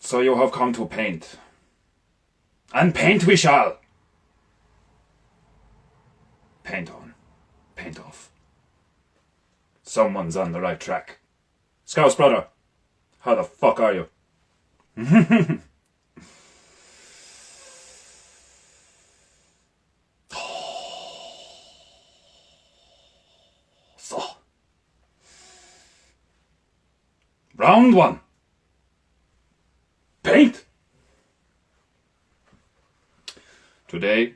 So you have come to paint. And paint we shall. Paint on. Paint off. Someone's on the right track. Scouse brother, how the fuck are you? So. Round one. Paint! Today,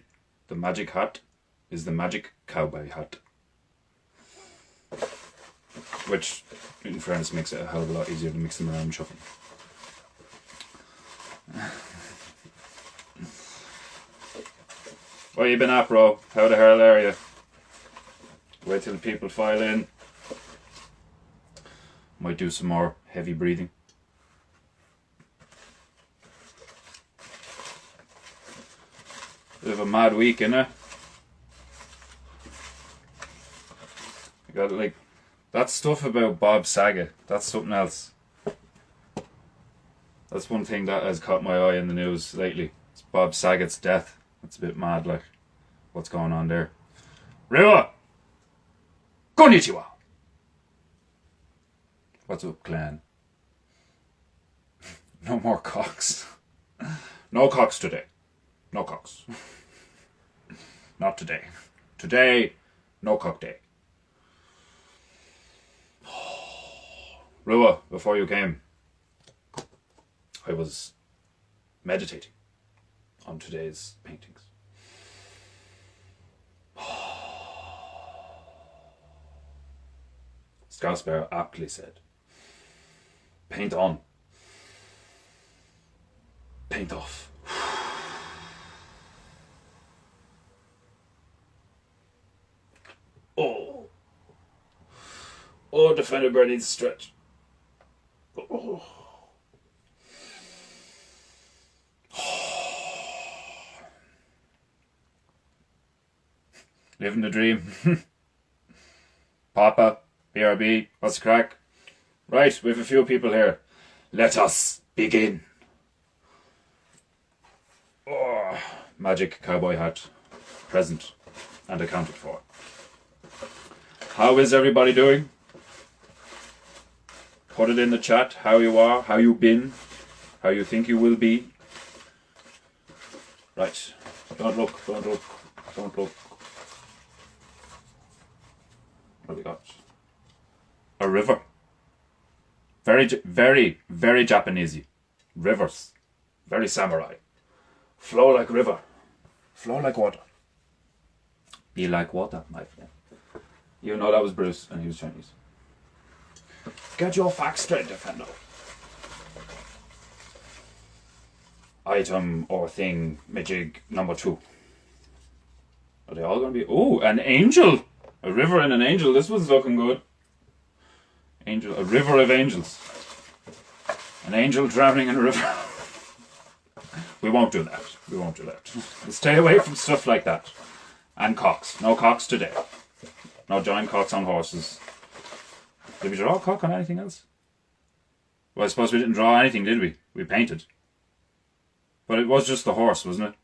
the magic hat is the magic cowboy hat. Which, in fairness, makes it a hell of a lot easier to mix them around and shuffle. Where you been at, bro? How the hell are you? Wait till the people file in. Might do some more heavy breathing. Bit of a mad week, innit? I got like that stuff about Bob Saget. That's something else. That's one thing that has caught my eye in the news lately. It's Bob Saget's death. It's a bit mad, like what's going on there. Rewa! Konnichiwa! What's up, clan? No more cocks. No cocks today. No cocks. Not today. Today, no cock day. Rua, before you came, I was meditating on today's paintings. Scousbear aptly said, paint on, paint off. Oh, defender bird needs a stretch. Oh. Living the dream. Papa, BRB, what's the crack? Right, we have a few people here. Let us begin. Oh, magic cowboy hat. Present and accounted for. How is everybody doing? Put it in the chat, how you are, how you been, how you think you will be. Right, don't look. What have we got? A river. Very Japanesey. Rivers. Very samurai. Flow like river. Flow like water. Be like water, my friend. You know that was Bruce and he was Chinese. Get your facts straight, Defender. Item or thing, majig number 2. Are they all going to be... Oh, an angel! A river and an angel. This one's looking good. Angel, a river of angels. An angel drowning in a river. We won't do that. We won't do that. We'll stay away from stuff like that. And cocks. No cocks today. No giant cocks on horses. Did we draw a cock on anything else? Well, I suppose we didn't draw anything, did we? We painted. But it was just the horse, wasn't it?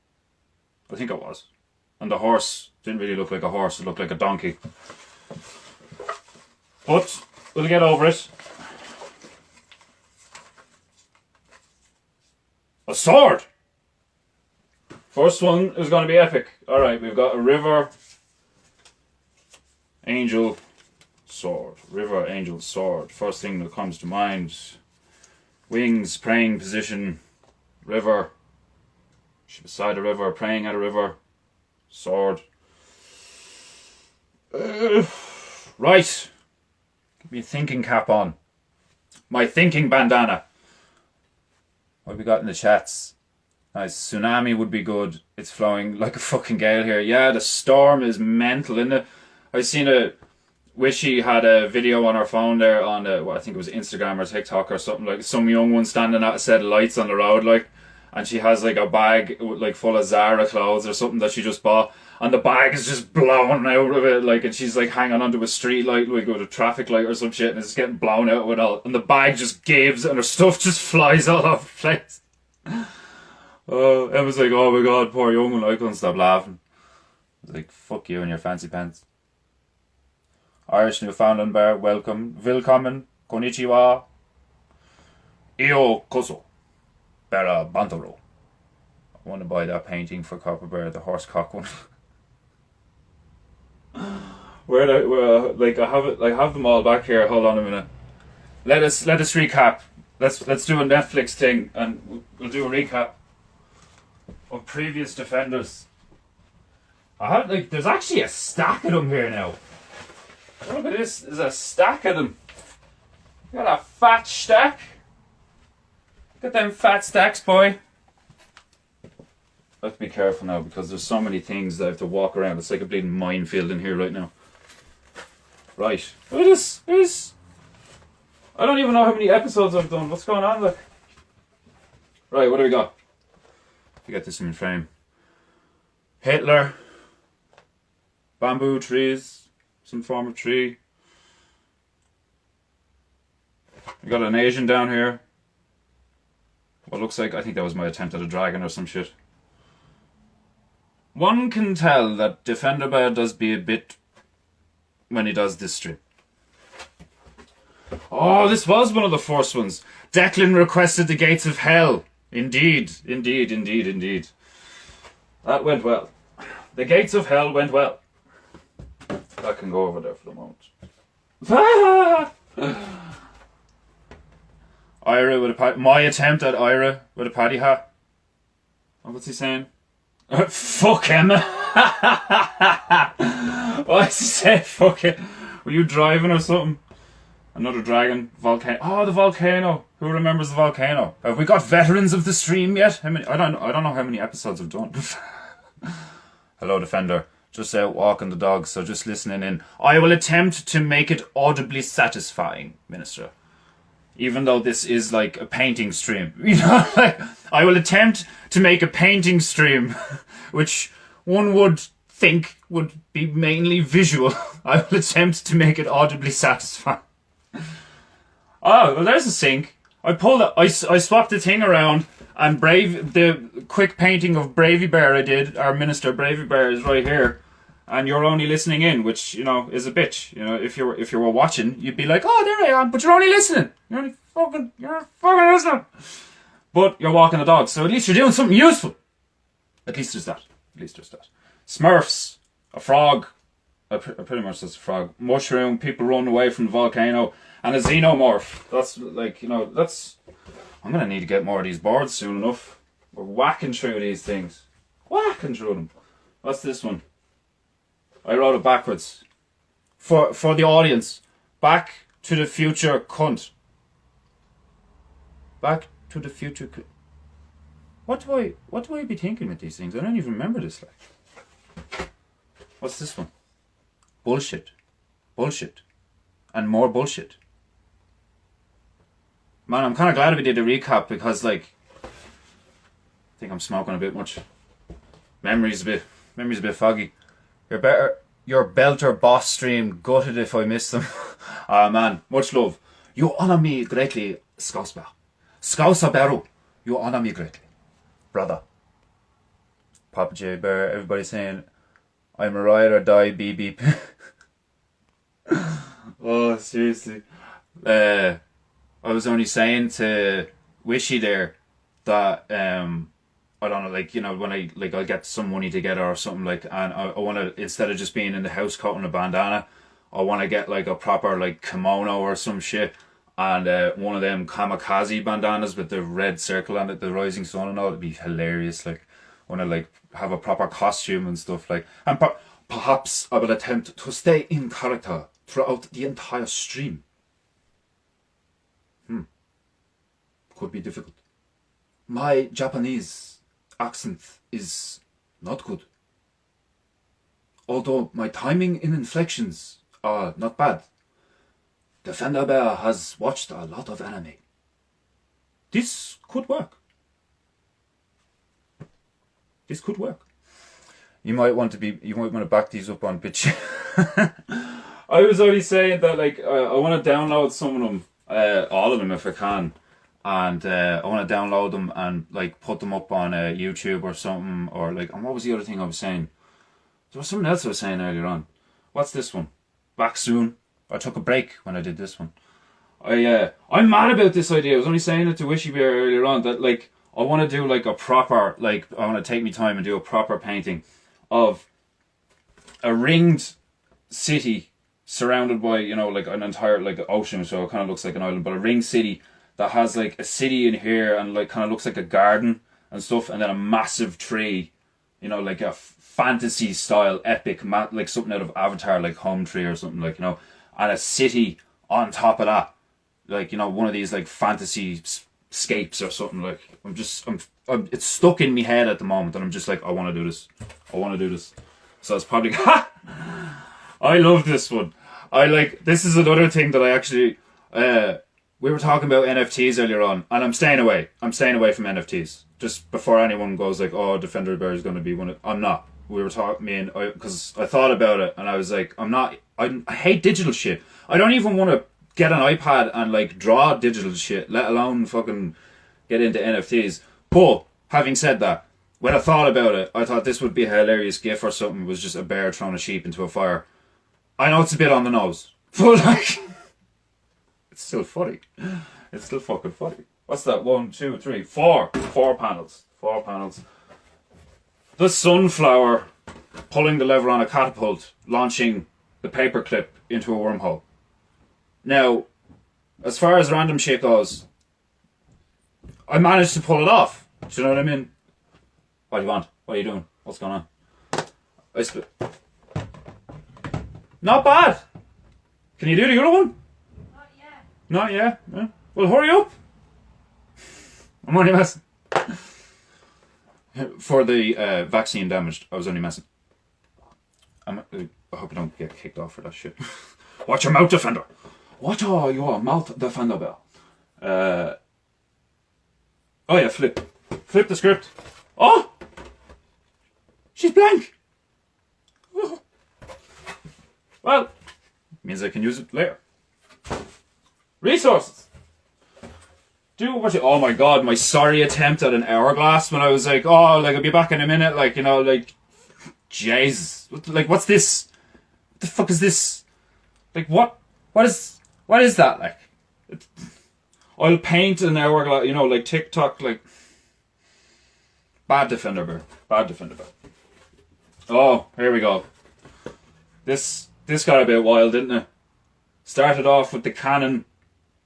I think it was. And the horse didn't really look like a horse, it looked like a donkey. But we'll get over it. A sword! First one is going to be epic. Alright, we've got a river, angel, sword. River, angel, sword. First thing that comes to mind. Wings, praying position, river. Beside a river, praying at a river. Sword. Right. Give me a thinking cap on. My thinking bandana. What have we got in the chats? Nice. Tsunami would be good. It's flowing like a fucking gale here. Yeah, the storm is mental, isn't it? I seen a... Wishy had a video on her phone there on, I think it was Instagram or TikTok or something, like some young one standing at a set of lights on the road, like, and she has like a bag like full of Zara clothes or something that she just bought, and the bag is just blown out of it, like, and she's like hanging onto a street light, like with a traffic light or some shit, and it's getting blown out with all, and the bag just gives, and her stuff just flies all over the place. Emma's like, oh my god, poor young one. I couldn't stop laughing. I was like, fuck you and your fancy pants. Irish Newfoundland Bear, welcome, willkommen, konnichiwa, iyo koso, bera bantaro. I want to buy that painting for Copper Bear, the horse cock one. Like I have it, I have them all back here. Hold on a minute. Let us recap. Let's do a Netflix thing, and we'll do a recap of previous Defenders. I have like, there's actually a stack of them here now. Look at this. There's a stack of them. Got a fat stack. Look at them fat stacks, boy. I have to be careful now because there's so many things that I have to walk around. It's like a bleeding minefield in here right now. Right. Look at this. Look at this. I don't even know how many episodes I've done. What's going on? Look. Right, what do we got? We got this in frame. Hitler. Bamboo trees. Some form of tree. We got an Asian down here. What looks like, I think that was my attempt at a dragon or some shit. One can tell that Defender Bear does be a bit when he does this strip. Oh, this was one of the first ones. Declan requested the gates of hell. Indeed, indeed, indeed, indeed. That went well. The gates of hell went well. That can go over there for the moment. Ira with a paddy. My attempt at Ira with a paddy hat. Oh, what's he saying? Fuck him. What's he saying? Fuck it. Were you driving or something? Another dragon. Volcano. Oh, the volcano. Who remembers the volcano? Have we got veterans of the stream yet? How many? I don't know how many episodes I've done. Hello, Defender. Just out walking the dogs, so just listening in. I will attempt to make it audibly satisfying, Minister. Even though this is like a painting stream. You know, like, I will attempt to make a painting stream, which one would think would be mainly visual. I will attempt to make it audibly satisfying. Oh, well, there's a sink. I swapped the thing around, and the quick painting of Bravey Bear I did, our Minister Bravey Bear, is right here. And you're only listening in, which, you know, is a bitch. You know, if you were watching, you'd be like, oh, there I am, but you're only listening. You're fucking listening. But you're walking the dog, so at least you're doing something useful. At least there's that. Smurfs, a frog, pretty much that's a frog. Mushroom, people running away from the volcano, and a xenomorph. That's like, you know, that's... I'm going to need to get more of these boards soon enough. We're whacking through these things. Whacking through them. What's this one? I wrote it backwards. For the audience. Back to the future cunt. Back to the future cunt. What do I be thinking with these things? I don't even remember this. Like, what's this one? Bullshit. Bullshit. And more bullshit. Man, I'm kind of glad we did a recap because, like, I think I'm smoking a bit much. Memory's a bit foggy. Your belter boss stream, gutted if I missed them. Ah, man, much love. You honour me greatly, Scousbear. Scousaberu, you honour me greatly. Brother. Papa J Bear, everybody saying, I'm a ride or die, beep beep. Oh, seriously. I was only saying to Wishy there that, I don't know, like, you know, when I'll get some money together or something, like, and I want to, instead of just being in the house cutting a bandana, I want to get like a proper like kimono or some shit, and one of them kamikaze bandanas with the red circle on it, the rising sun and all. It'd be hilarious. Like, I want to like have a proper costume and stuff, like, and perhaps I will attempt to stay in character throughout the entire stream. Could be difficult. My Japanese accent is not good. Although my timing and inflections are not bad. Defender Bear has watched a lot of anime. This could work. This could work. You might want to back these up on pitch. I was already saying that like I want to download some of them, all of them if I can, and I want to download them and like put them up on YouTube or something, or like. And what was the other thing I was saying? There was something else I was saying earlier on. What's this one? Back soon. I took a break when I did this one. I'm mad about this idea. I was only saying it to Wishy Bear earlier on that like I want to do like a proper like I want to take me time and do a proper painting of a ringed city surrounded by, you know, like an entire like ocean, so it kind of looks like an island, but a ringed city that has like a city in here and like kind of looks like a garden and stuff, and then a massive tree, you know, like a fantasy style epic like something out of Avatar, like Home Tree or something, like, you know, and a city on top of that, like, you know, one of these like fantasy scapes or something. Like I'm it's stuck in my head at the moment, and I'm just like, I want to do this. So it's probably I love this one. This is another thing that I actually we were talking about NFTs earlier on, and I'm staying away from NFTs just before anyone goes like, oh, Defender Bear is going to be one of. I'm not. We were talking, because I thought about it and I was like, I'm not. I hate digital shit. I don't even want to get an iPad and like draw digital shit, let alone fucking get into NFTs. But having said that, when I thought about it, I thought this would be a hilarious gif or something. It was just a bear throwing a sheep into a fire. I know it's a bit on the nose, but like, it's still funny. It's still fucking funny. What's that? 1, 2, 3, 4. 4 panels. 4 panels. The sunflower pulling the lever on a catapult, launching the paperclip into a wormhole. Now, as far as random shit goes, I managed to pull it off. Do you know what I mean? What do you want? What are you doing? What's going on? Not bad. Can you do the other one? Not yet. Not yet? Yeah. Well, hurry up. I'm only messing. For the vaccine damaged, I was only messing. I hope I don't get kicked off for that shit. Watch your mouth, Defender. Watch your mouth, Defender, Bell. Oh yeah, flip the script. Oh! She's blank! Oh. Well, means I can use it later. Resources! Oh my god, my sorry attempt at an hourglass when I was like, oh, like I'll be back in a minute, like, you know, like, Jesus. Like, what's this? What the fuck is this? Like, what is that, like? I'll paint an hourglass, you know, like TikTok, like. Bad Defender Bear. Oh, here we go. This got a bit wild, didn't it? Started off with the cannon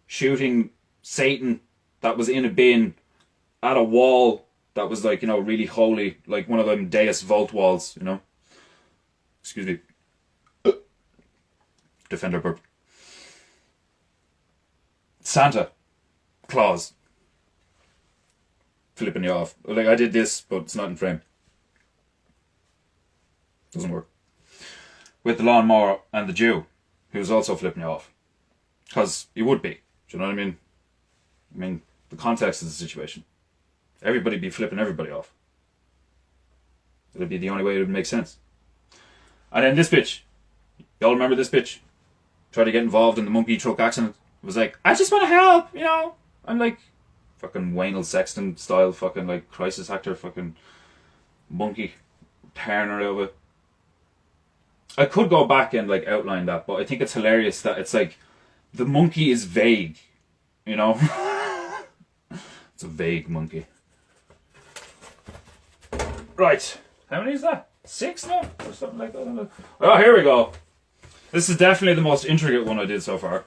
shooting Satan that was in a bin at a wall that was like, you know, really holy, like one of them Deus Vault walls, you know. Excuse me. Defender burp. Santa Claus flipping you off. Like, I did this, but it's not in frame. Doesn't work. With the lawnmower and the Jew, who's also flipping you off. Because he would be. Do you know what I mean? I mean, the context of the situation. Everybody be flipping everybody off. It'd be the only way it would make sense. And then this bitch. Y'all remember this bitch? Tried to get involved in the monkey truck accident. It was like, I just want to help, you know. I'm like, fucking Waynell Sexton style, fucking like crisis actor, fucking monkey tearing her out of it. I could go back and like outline that, but I think it's hilarious that it's like the monkey is vague, you know. It's a vague monkey. Right, how many is that? 6 now, or something like that. Oh, here we go. This is definitely the most intricate one I did so far.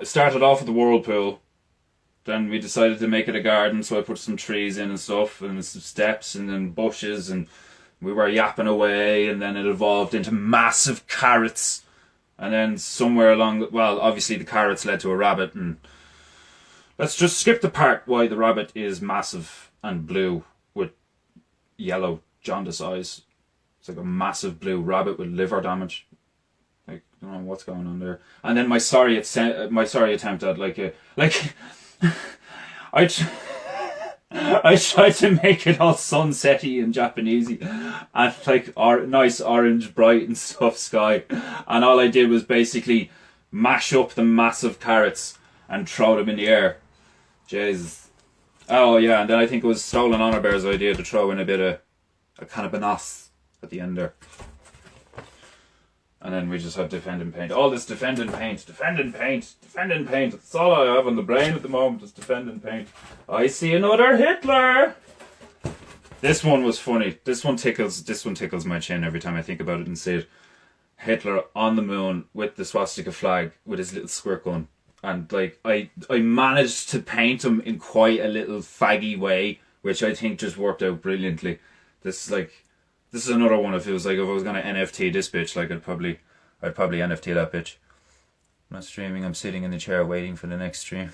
Started off with the whirlpool. Then we decided to make it a garden, so I put some trees in and stuff, and some steps, and then bushes, and we were yapping away, and then it evolved into massive carrots. And then somewhere along, well, obviously the carrots led to a rabbit, and let's just skip the part why the rabbit is massive and blue with yellow jaundice eyes. It's like a massive blue rabbit with liver damage. Like, I don't know what's going on there. And then my sorry attempt at I I tried to make it all sunsetty and Japanesey, and like nice orange, bright and stuff sky. And all I did was basically mash up the massive carrots and throw them in the air. Jesus. Oh yeah, and then I think it was Stolen Honor Bear's idea to throw in a bit of a kind of bananas at the end there. And then we just had defend and paint. All this defend and paint, defend and paint, defend and paint. That's all I have on the brain at the moment is defend and paint. I see another Hitler. This one was funny. This one tickles my chin every time I think about it and see it. Hitler on the moon with the swastika flag with his little squirt gun. And like I managed to paint him in quite a little faggy way, which I think just worked out brilliantly. This is another one. If I was gonna NFT this bitch, like I'd probably NFT that bitch. I'm not streaming. I'm sitting in the chair waiting for the next stream.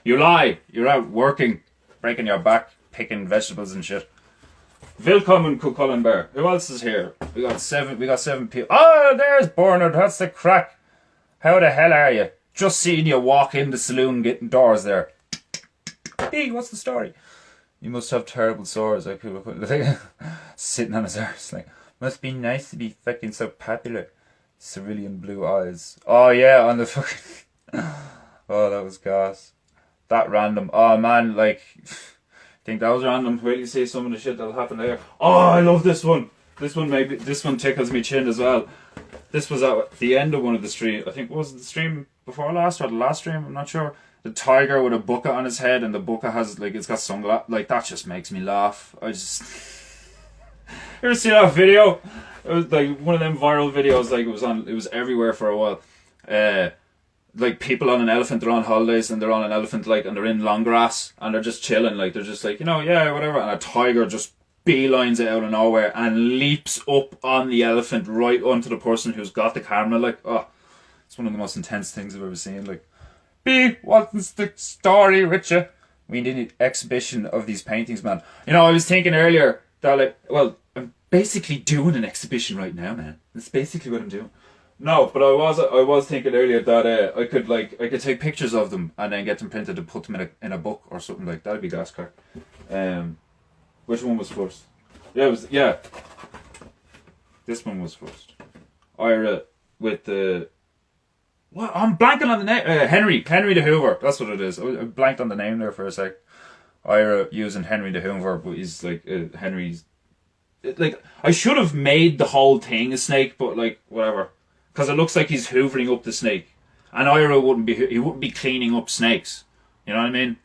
You lie. You're out working, breaking your back, picking vegetables and shit. Willkommen, Cucullin Bear. Who else is here? We got seven people. Oh, there's Bernard. That's the crack. How the hell are you? Just seeing you walk in the saloon getting doors there. Hey, what's the story? You must have terrible sores. Like people sitting on his arse. Like, must be nice to be fucking so popular. Cerulean blue eyes. Oh yeah, on the fucking. Oh, that was gas. That random. Oh man, like. I think that was random. Wait till you see some of the shit that'll happen there. Oh, I love this one. This one tickles me chin as well. This was at the end of one of the streams. I think was it the stream before last or the last stream. I'm not sure. The tiger with a bucket on his head, and the bucket has like it's got sunglasses. Like that just makes me laugh. I just. You ever see that video? It was like one of them viral videos. Like it was everywhere for a while. Like people on an elephant, they're on holidays and they're on an elephant, like, and they're in long grass and they're just chilling, like they're just like, yeah, whatever, and a tiger just beelines it out of nowhere and leaps up on the elephant right onto the person who's got the camera. Like, oh, it's one of the most intense things I've ever seen. Like, B, what's the story with you? We need an exhibition of these paintings, man. I was thinking earlier that, like, well, I'm basically doing an exhibition right now, man. That's basically what I'm doing. No, but I was thinking earlier that I could take pictures of them and then get them printed and put them in a book or something like that. That'd be gas car. Which one was first? Yeah. This one was first. Ira with the what? I'm blanking on the name. Henry the Hoover. That's what it is. I blanked on the name there for a sec. Ira using Henry the Hoover, but he's like Henry's. Like I should have made the whole thing a snake, but like whatever. Because it looks like he's hoovering up the snake. And Ira wouldn't be cleaning up snakes. You know what I mean?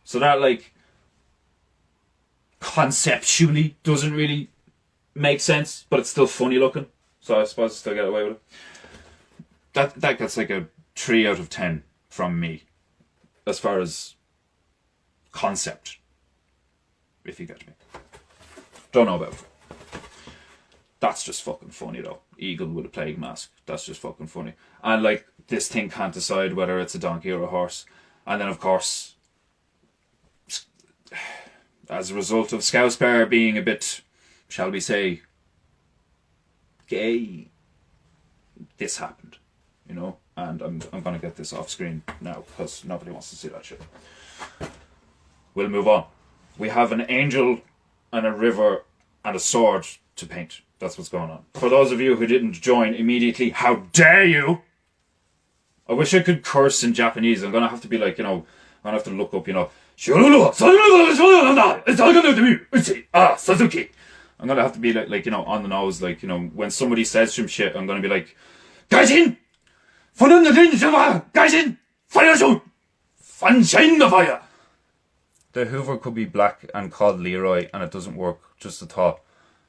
So that, like, conceptually doesn't really make sense, but it's still funny looking. So I suppose I still get away with it. That gets like a 3 out of 10 from me. As far as concept. If you get me. Don't know about it. That's just fucking funny though. Eagle with a plague mask. That's just fucking funny. And like this thing can't decide whether it's a donkey or a horse. And then of course, as a result of Scouse Bear being a bit, shall we say, gay, this happened, And I'm gonna get this off screen now because nobody wants to see that shit. We'll move on. We have an angel and a river and a sword to paint. That's what's going on. For those of you who didn't join immediately, how dare you? I wish I could curse in Japanese. I'm going to have to be like, I'm going to have to look up, I'm going to have to be like on the nose, like, when somebody says some shit, I'm going to be like, Gaijin! Gaijin! Fire! Fanshine the fire! The Hoover could be black and called Leroy, and it doesn't work. Just a thought.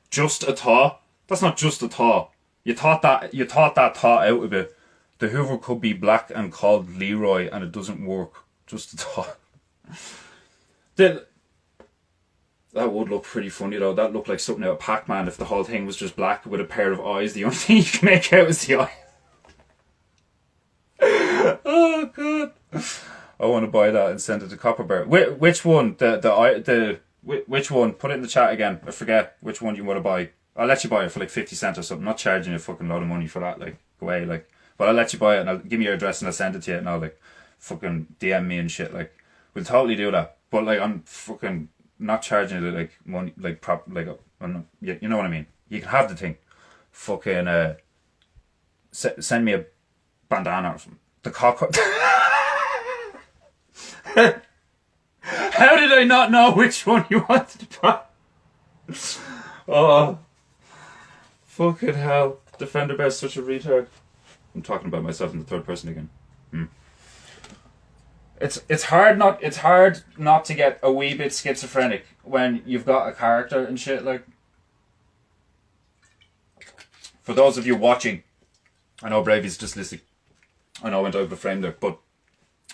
Just a thought? That's not just a thought. You thought that thought out of it. The Hoover could be black and called Leroy, and it doesn't work. Just a thought. That would look pretty funny though. That looked like something out of Pac-Man if the whole thing was just black with a pair of eyes. The only thing you can make out is the eye. Oh god. I want to buy that and send it to Copperbear. Which one? Which one? Put it in the chat again. I forget which one you want to buy. I'll let you buy it for like 50 cents or something. I'm not charging you a fucking load of money for that. Like, go away. Like, but I'll let you buy it and I'll give me your address and I'll send it to you and I'll like fucking DM me and shit. Like, We'll totally do that. But like, I'm fucking not charging it like money, like you know what I mean. You can have the thing. Fucking send me a bandana or something. The cock. How did I not know which one you wanted to buy? Oh, fucking hell! Defender Bear's such a retard. I'm talking about myself in the third person again. It's hard not to get a wee bit schizophrenic when you've got a character and shit. Like, for those of you watching, I know Bravy's just listening. I know I went out of the frame there, but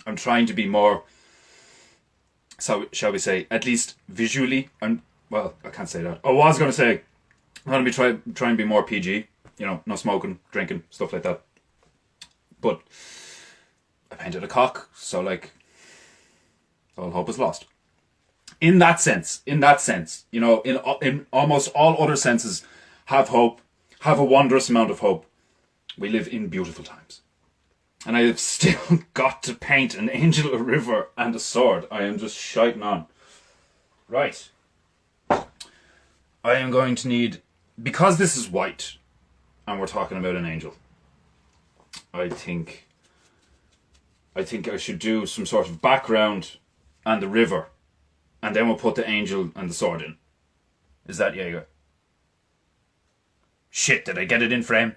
I'm trying to be more, so shall we say, at least visually. Well, I can't say that. I was going to say I'm going to be try and be more PG. You know, no smoking, drinking, stuff like that. But I painted a cock, so like, all hope is lost. In that sense, you know, in almost all other senses, have hope, have a wondrous amount of hope. We live in beautiful times. And I have still got to paint an angel, a river, and a sword. I am just shiting on. Right. I am going to need, because this is white, and we're talking about an angel, I think I should do some sort of background and the river, and then we'll put the angel and the sword in. Is that Jaeger? Shit, did I get it in frame?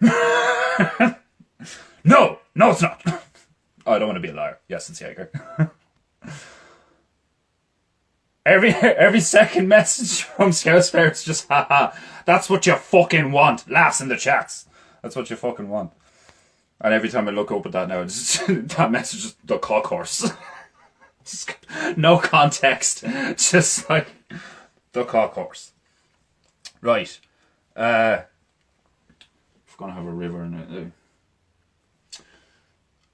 No, it's not. Oh, I don't want to be a liar. Yes, it's Jaeger. Every second message from Scouse Bear is just, haha, that's what you fucking want. Laughs in the chats. That's what you fucking want. And every time I look up at that now, it's just, that message is the cock horse. Just, no context. Just like, the cock horse. Right. We're going to have a river in it.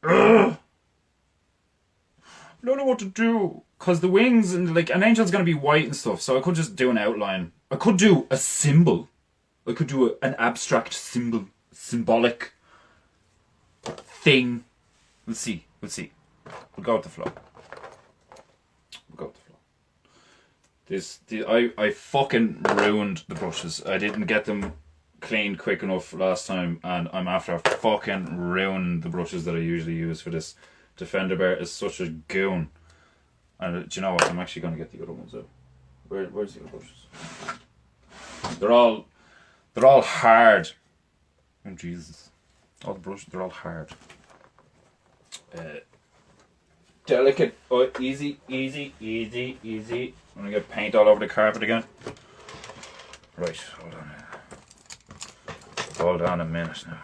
I don't know what to do. Because the wings, and like, an angel's going to be white and stuff, so I could just do an outline. I could do a symbol. I could do an abstract symbol. Symbolic thing. We'll see. We'll go with the flow. I fucking ruined the brushes. I didn't get them cleaned quick enough last time, and I'm after fucking ruining the brushes that I usually use for this. Defender Bear is such a goon. And do you know what? I'm actually going to get the other ones out. Where's the other brushes? They're all hard. Oh Jesus! All the brushes, they're all hard. Delicate. Oh, easy. I'm gonna get paint all over the carpet again. Right, hold on a minute now.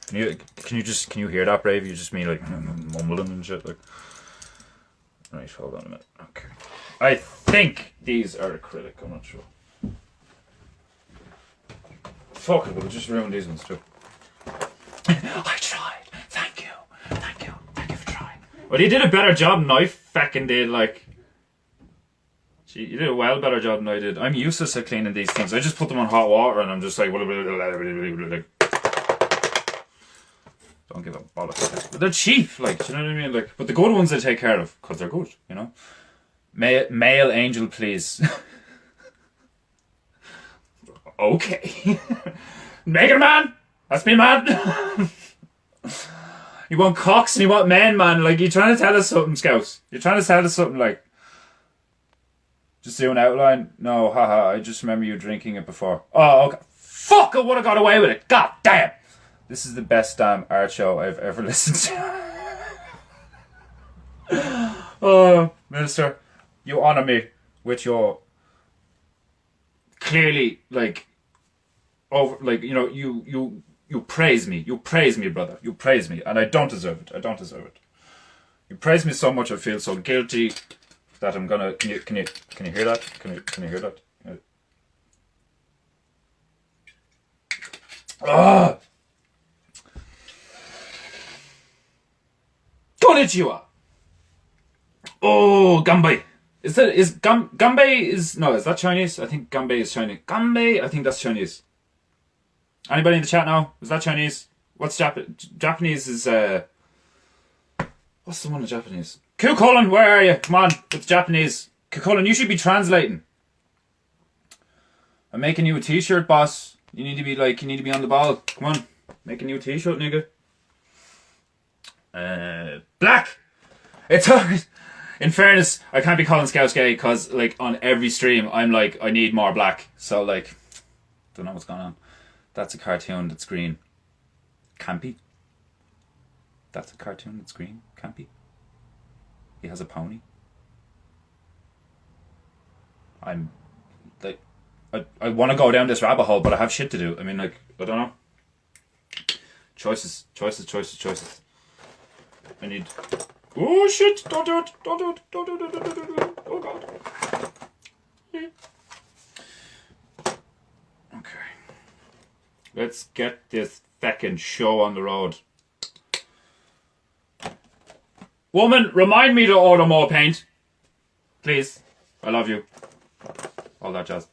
Can you hear that, Brave? You just me like mumbling and shit like. Right, hold on a minute. Okay. I think these are acrylic, I'm not sure. Fuck it, we'll just ruin these ones too. I tried. Thank you for trying. Well, you did a better job than I fucking did, like. Gee, you did a well better job than I did. I'm useless at cleaning these things. I just put them on hot water and I'm just like, don't give a bollock. But they're cheap, like, do you know what I mean? Like, but the good ones I take care of, because they're good, you know? Male angel, please. Okay. Mega Man! That's me, man! You want cocks and you want men, man. Like, you're trying to tell us something, Scouts. You're trying to tell us something, like, just do an outline? No, haha, I just remember you drinking it before. Oh, okay. Fuck, I would have got away with it. God damn. This is the best damn art show I've ever listened to. Oh, Minister, you honour me with your clearly, like, over, like, you know, you praise me. You praise me, brother. You praise me, and I don't deserve it. You praise me so much, I feel so guilty that I'm gonna. Can you hear that? Can you hear that? Ah. Konnichiwa. Oh, Ganbei. Is that Chinese? I think Ganbei is Chinese. Ganbei, I think that's Chinese. Anybody in the chat now? Is that Chinese? What's Japanese is What's the one in Japanese? Kukulin, where are you? Come on, it's Japanese. Kukulin, you should be translating. I'm making you a t-shirt, boss. You need to be on the ball. Come on, making you a t-shirt, nigga. Black. It's alright. In fairness, I can't be calling Scouts gay because, like, on every stream, I'm like, I need more black. So, like, don't know what's going on. That's a cartoon that's green. Campy. That's a cartoon that's green. Campy. He has a pony. I'm, like, I want to go down this rabbit hole, but I have shit to do. I mean, like, I don't know. Choices. I need... Oh shit! Don't do it! Oh god. Okay. Let's get this feckin' show on the road. Woman, remind me to order more paint. Please. I love you. All that jazz.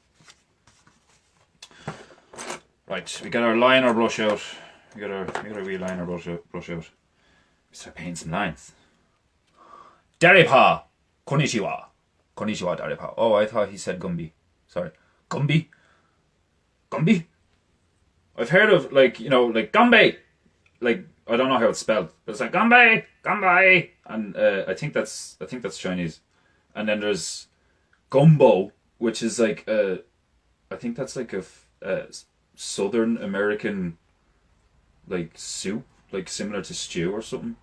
Right, we got our liner brush out. We got our wee liner brush out. We start painting some lines. Daripa! Konnichiwa. Konnichiwa, Daripa. Oh, I thought he said Gumby. Sorry. Gumby? I've heard of, like, you know, like Gumby. Like, I don't know how it's spelled, but it's like Gumby. And I think that's Chinese. And then there's Gumbo, which is like I think that's like a Southern American, like, soup, like similar to stew or something.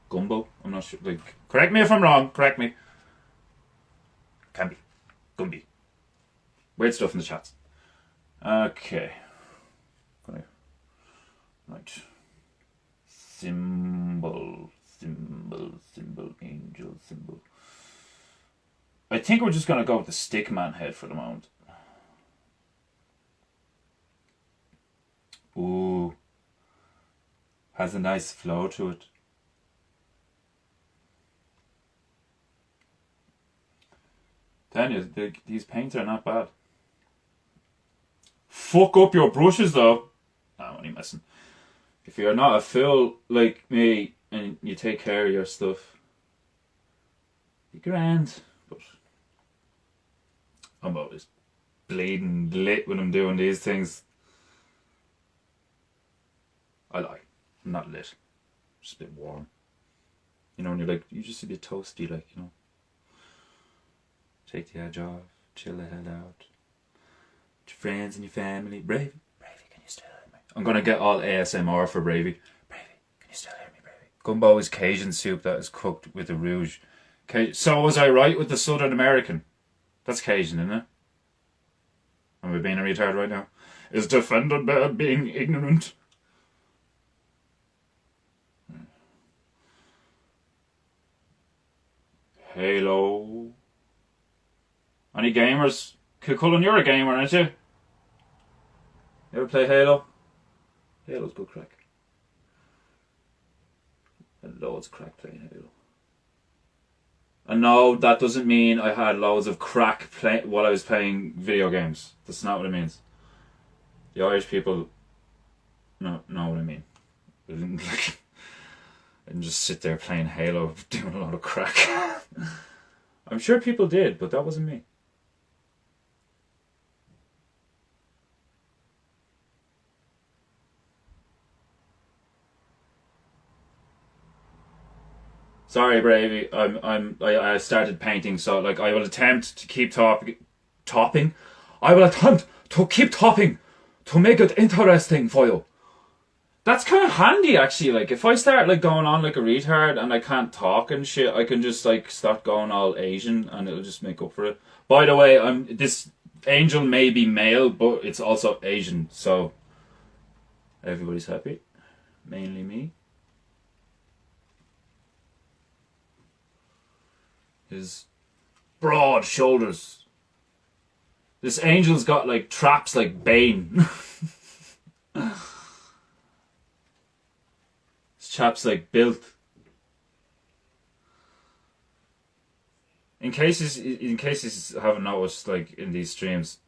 Gumbo, I'm not sure. Like, correct me if I'm wrong. Correct me. Can be. Gumby. Weird stuff in the chats. Okay. Right. Symbol, angel, symbol. I think we're just gonna go with the stickman head for the moment. Ooh. Has a nice flow to it. Daniel, these paints are not bad. Fuck up your brushes though. Nah, I'm only messing. If you're not a fool like me and you take care of your stuff, be grand. But I'm always bleeding lit when I'm doing these things. I lie. I'm not lit. Just a bit warm. You know, when you're like, you just a bit toasty, like, you know. Take the edge off, chill the hell out. With your friends and your family. Bravey, can you still hear me? I'm gonna get all ASMR for Bravey. Bravey, can you still hear me, Bravey? Gumbo is Cajun soup that is cooked with a rouge. So was I right with the Southern American? That's Cajun, isn't it? Am I being a retard right now? Is defended by being ignorant? Halo. Any gamers? Cullen, you're a gamer, aren't you? You ever play Halo? Halo's good crack. I had loads of crack playing Halo. And no, that doesn't mean I had loads of crack while I was playing video games. That's not what it means. The Irish people know what I mean. I didn't just sit there playing Halo doing a lot of crack. I'm sure people did, but that wasn't me. Sorry, Bravey. I started painting, so like I will attempt to keep topping. I will attempt to keep topping to make it interesting for you. That's kind of handy, actually. Like, if I start like going on like a retard and I can't talk and shit, I can just like start going all Asian and it'll just make up for it. By the way, this angel may be male, but it's also Asian, so everybody's happy. Mainly me. His broad shoulders. This angel's got like traps like Bane. This chap's like built. In case you haven't noticed, like in these streams,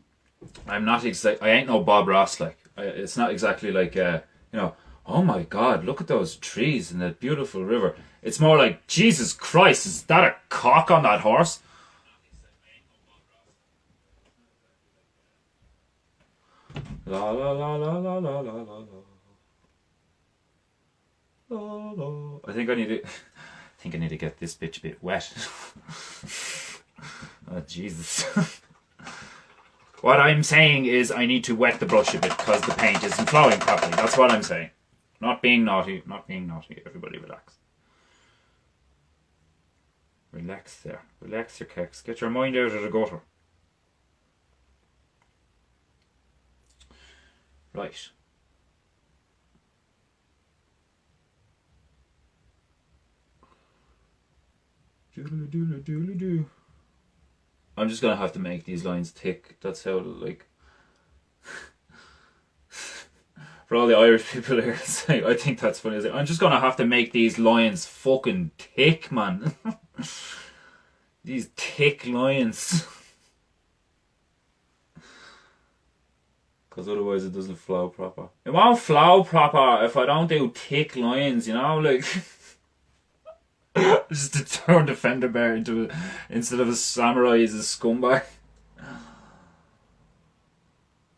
I ain't no Bob Ross. Like it's not exactly like you know, Oh my God, look at those trees and that beautiful river. It's more like, Jesus Christ, is that a cock on that horse? La la la la la la la la la la. I think I need to. I think I need to get this bitch a bit wet. Oh Jesus. What I'm saying is I need to wet the brush a bit because the paint isn't flowing properly. That's what I'm saying. Not being naughty. Not being naughty. Everybody relax. Relax there. Relax your keks. Get your mind out of the gutter. Right. Doodle doodle doodle doo. I'm just gonna have to make these lines thick. That's how, like, for all the Irish people here, I think that's funny. I'm just gonna have to make these lines fucking thick, man. These thick lines. Because otherwise it doesn't flow proper. It won't flow proper if I don't do thick lines, you know, like. Just to turn the fender bear into instead of a samurai, he's a scumbag.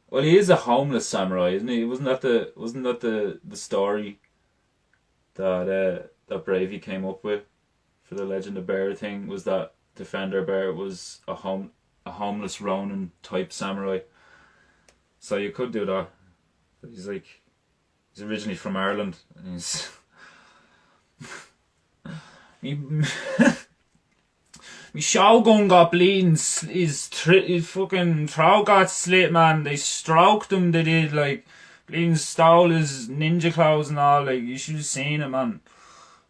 Well, he is a homeless samurai, isn't he? Wasn't that the story that Bravey came up with for the Legend of Bear thing? Was that Defender Bear was a homeless Ronin type samurai? So you could do that. But he's originally from Ireland, and he's my shogun got bleeding. His fucking throat got slit, man. They stroked him. They did, like, bleeding, stole his ninja clothes and all. Like, you should have seen it, man.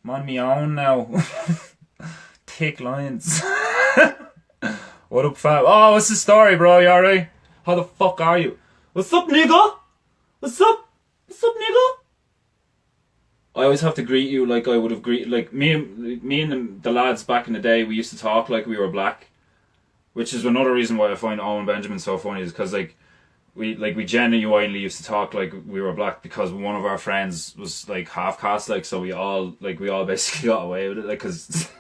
I'm on my own now. Thick lines. What up, fam? Oh, what's the story, bro? You alright? How the fuck are you? What's up, nigga? What's up? What's up, nigga? I always have to greet you like I would have greeted, like me and the lads back in the day. We used to talk like we were black, which is another reason why I find Owen Benjamin so funny. Is because we genuinely used to talk like we were black because one of our friends was like half caste, like, so we all basically got away with it, like, because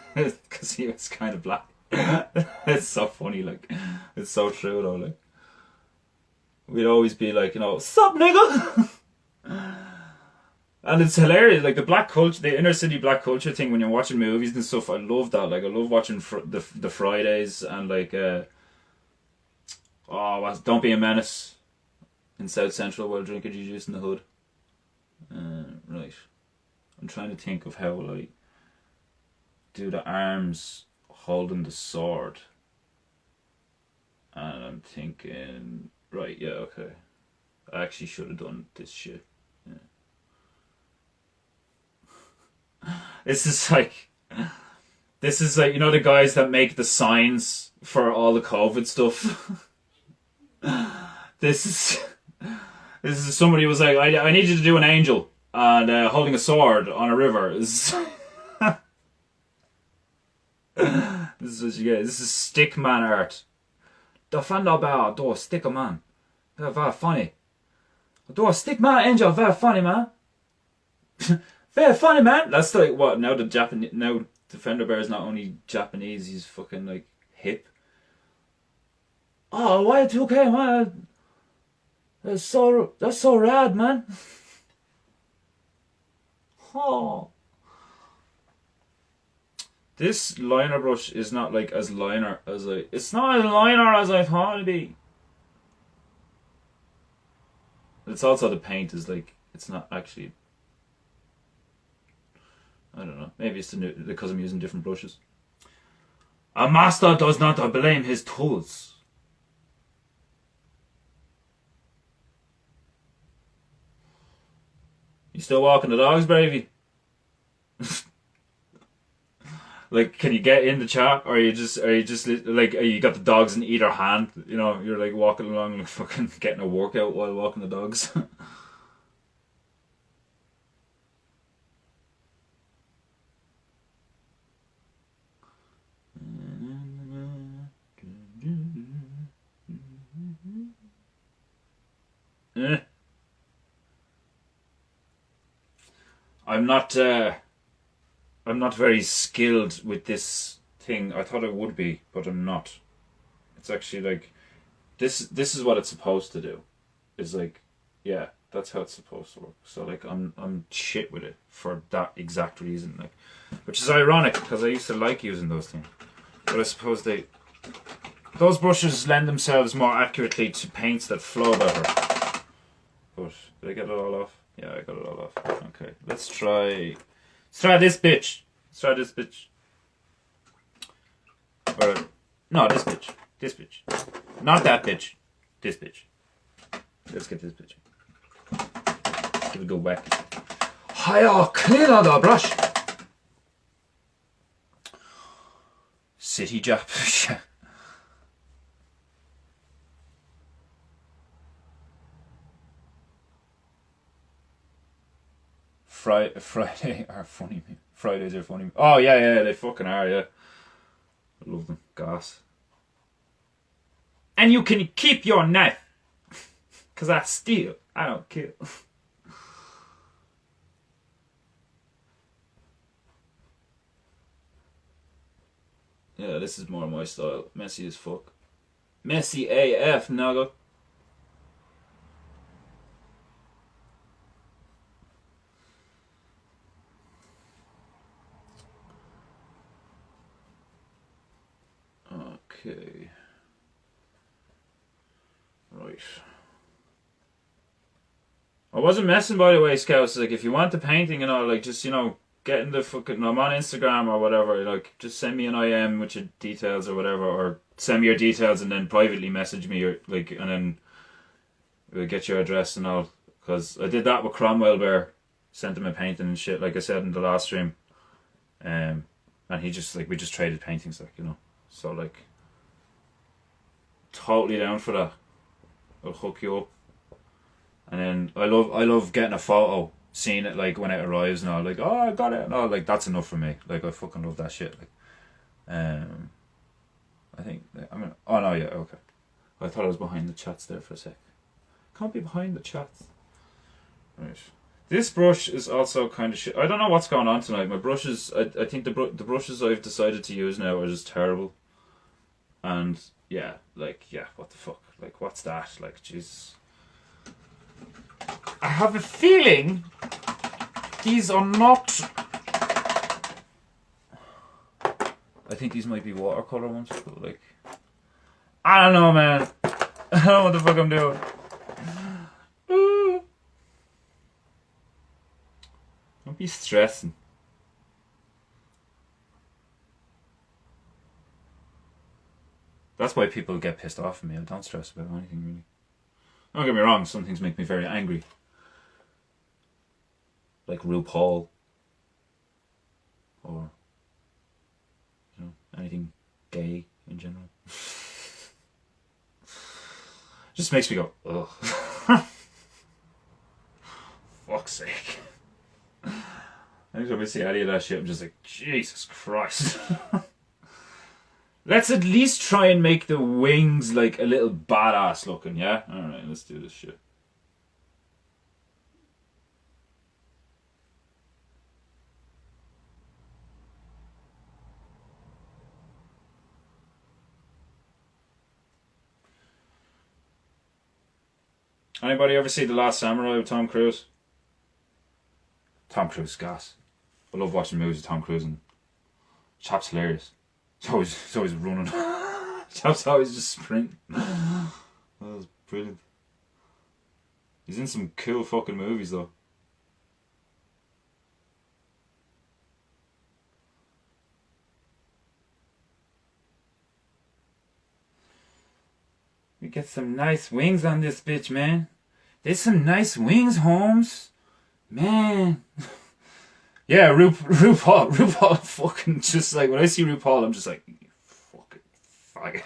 he was kind of black. It's so funny, like, it's so true though. Like, we'd always be like, you know, sup nigga. And it's hilarious, like the black culture, the inner city black culture thing when you're watching movies and stuff. I love that. Like, I love watching the Fridays and like Don't Be a Menace in South Central while drinking juice in the hood. Right, I'm trying to think of how will I do the arms holding the sword, and I'm thinking, right, yeah, okay, I actually should have done this shit. This is like, you know, the guys that make the signs for all the COVID stuff. This is somebody who was like, I need you to do an angel and holding a sword on a river. This is what you get. This is stick man art. The fender bear do stick a man. They're very funny. Do a stick man angel very funny, man. Very funny, man. That's like what now the Fender Bear is not only Japanese, he's fucking like hip. Oh, Y2K, man. That's so rad, man. Oh. This liner brush is not like as liner as it's not as liner as I thought it'd be. It's also the paint is like, it's not actually, I don't know. Maybe it's because I'm using different brushes. A master does not blame his tools. You still walking the dogs, Bravey? Like, can you get in the chat, or are you just like, you got the dogs in either hand? You know, you're like walking along, like fucking getting a workout while walking the dogs. I'm not very skilled with this thing. I thought I would be, but I'm not. It's actually like this is what it's supposed to do. It's like, yeah, that's how it's supposed to work. So like I'm shit with it for that exact reason, like, which is ironic because I used to like using those things. But I suppose those brushes lend themselves more accurately to paints that flow better. But did I get it all off? Yeah, I got it all off. Okay, let's try this bitch. Let's try this bitch. Or no, this bitch. This bitch. Not that bitch. This bitch. Let's get this bitch. Give it a go whack. Hiya, clean on the brush. City Jap. Friday are funny. Fridays are funny. Oh yeah, they fucking are. Yeah, I love them. Gas. And you can keep your knife, cause I steal. I don't kill. Yeah, this is more my style. Messy as fuck. Messy AF, nugget. Okay. Right. I wasn't messing, by the way, Scouts. Like, if you want the painting and all, like, just, get in the fucking... I'm on Instagram or whatever. Like, just send me an IM with your details or whatever. Or send me your details and then privately message me, or like, and then we'll get your address and all. Because I did that with Cromwell Bear. Sent him a painting and shit, like I said in the last stream. And he just, like, we just traded paintings, like, So, like... Totally down for that. I'll hook you up. And then I love getting a photo, seeing it like when it arrives and all, like, oh, I got it and all, like, that's enough for me. Like, I fucking love that shit. Like, I think oh no, yeah, okay. I thought I was behind the chats there for a sec. Can't be behind the chats. Right. This brush is also kind of shit. I don't know what's going on tonight. My brushes, I think the brushes I've decided to use now are just terrible. And yeah, what the fuck? Like, what's that? Like, jeez. I have a feeling these are not... I think these might be watercolor ones, but like... I don't know, man. I don't know what the fuck I'm doing. Don't be stressing. That's why people get pissed off at me. I don't stress about anything, really. Don't get me wrong, some things make me very angry. Like RuPaul. Or, anything gay in general. Just makes me go, ugh. Fuck's sake. Anytime I see any of that shit, I'm just like, Jesus Christ. Let's at least try and make the wings like a little badass looking, yeah? Alright, let's do this shit. Anybody ever see The Last Samurai with Tom Cruise? Tom Cruise is gas. I love watching movies with Tom Cruise, and chap's hilarious. He's always running. Chap's always just sprinting. That was brilliant. He's in some cool fucking movies though. We get some nice wings on this bitch, man. There's some nice wings, Holmes. Man. Yeah, RuPaul fucking just like, when I see RuPaul, I'm just like, fucking faggot.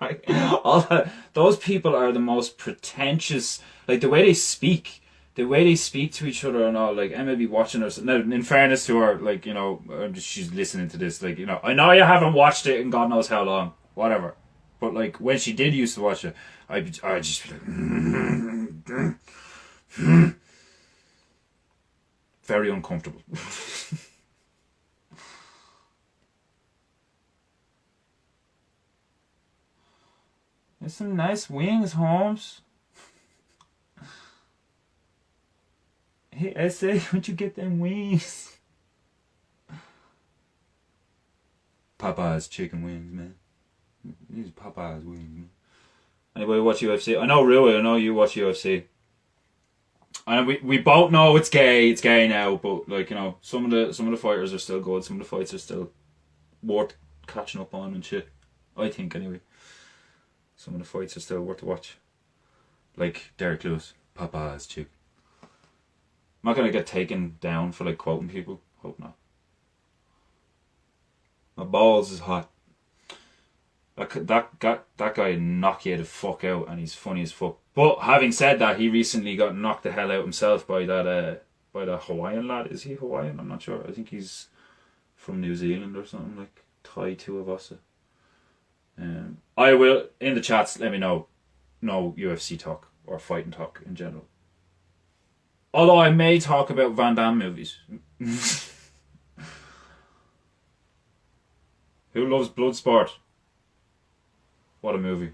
Like, all that, those people are the most pretentious, like the way they speak to each other and all, like, I may be watching her, now, in fairness to her, like, she's listening to this, like, I know you haven't watched it in God knows how long, whatever, but like, when she did used to watch it, I'd just be like, very uncomfortable. There's some nice wings, Holmes. Hey, Essay, where'd you get them wings? Popeye's chicken wings, man. These are Popeye's wings, man. Anybody watch UFC? I know Rui, I know you watch UFC. And we both know it's gay now, but like, you know, some of the fighters are still good, some of the fights are still worth catching up on and shit. I think anyway. Some of the fights are still worth to watch. Like Derek Lewis, Popeye's chicken. I'm not gonna get taken down for like quoting people. Hope not. My balls is hot. That guy knock you the fuck out, and he's funny as fuck. But having said that, he recently got knocked the hell out himself by that Hawaiian lad. Is he Hawaiian? I'm not sure. I think he's from New Zealand or something, like Tai Tuivasa. I will in the chats. Let me know. No UFC talk or fighting talk in general. Although I may talk about Van Damme movies. Who loves Bloodsport? What a movie.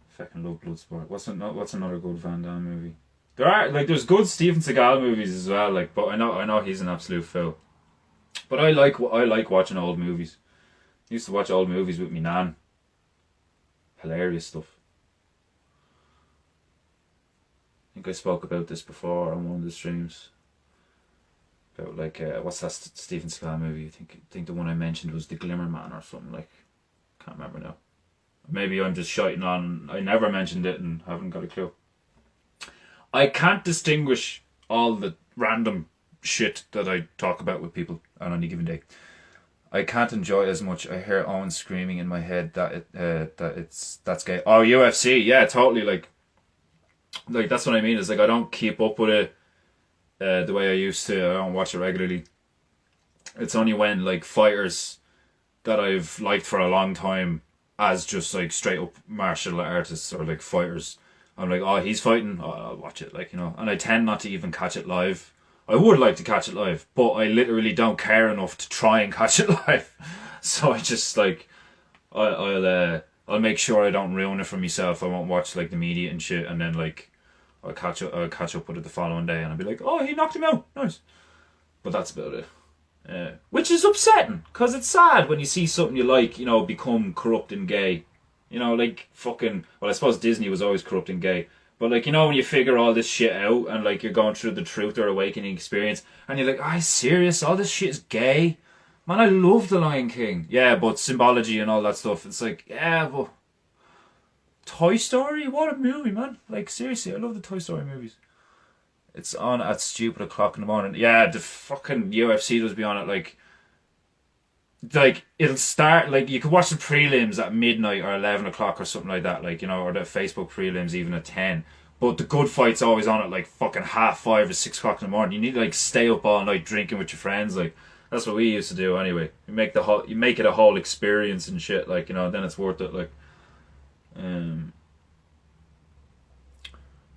Fucking love Bloodsport. What's another good Van Damme movie? There's good Steven Seagal movies as well, like, but I know he's an absolute fool. But I like watching old movies. I used to watch old movies with me nan. Hilarious stuff. I think I spoke about this before on one of the streams. About like what's that Steven Seagal movie? I think the one I mentioned was The Glimmer Man or something, like, can't remember now. Maybe I'm just shouting on. I never mentioned it and haven't got a clue. I can't distinguish all the random shit that I talk about with people on any given day. I can't enjoy it as much. I hear Owen screaming in my head that that's gay. Oh, UFC, yeah, totally. Like that's what I mean. Is like I don't keep up with it the way I used to. I don't watch it regularly. It's only when like fighters that I've liked for a long time as just like straight up martial artists or like fighters, I'm like, oh, he's fighting, oh, I'll watch it, like, you know. And I tend not to even catch it live. I would like to catch it live, but I literally don't care enough to try and catch it live. So I just like, I'll make sure I don't ruin it for myself. I won't watch like the media and shit, and then like I'll catch up with it the following day, and I'll be like, oh, he knocked him out, nice. But that's about it. Which is upsetting, because it's sad when you see something you like, you know, become corrupt and gay. You know, like fucking, well, I suppose Disney was always corrupt and gay. But like, you know, when you figure all this shit out and like you're going through the Truth or Awakening experience and you're like, are you serious? All this shit is gay? Man, I love The Lion King. Yeah, but symbology and all that stuff. It's like, yeah, but Toy Story? What a movie, man. Like, seriously, I love the Toy Story movies. It's on at stupid o'clock in the morning. Yeah, the fucking UFC does be on it like it'll start, like, you could watch the prelims at midnight or 11 o'clock or something like that, like, you know, or the Facebook prelims even at 10. But the good fight's always on at like fucking 5:30 or 6 o'clock in the morning. You need to like stay up all night drinking with your friends. Like, that's what we used to do anyway. You make it a whole experience and shit, like, you know, then it's worth it. Like,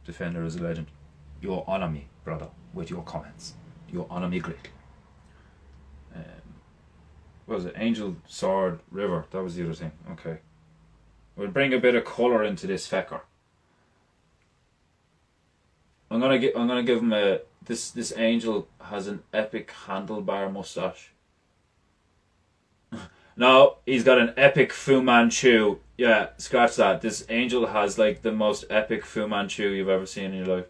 Defender is a legend. You honour me, brother, with your comments. You honour me greatly. What was it? Angel, Sword, River. That was the other thing. Okay. We'll bring a bit of colour into this fecker. I'm gonna give him a. This angel has an epic handlebar mustache. No, he's got an epic Fu Manchu. Yeah, scratch that. This angel has like the most epic Fu Manchu you've ever seen in your life.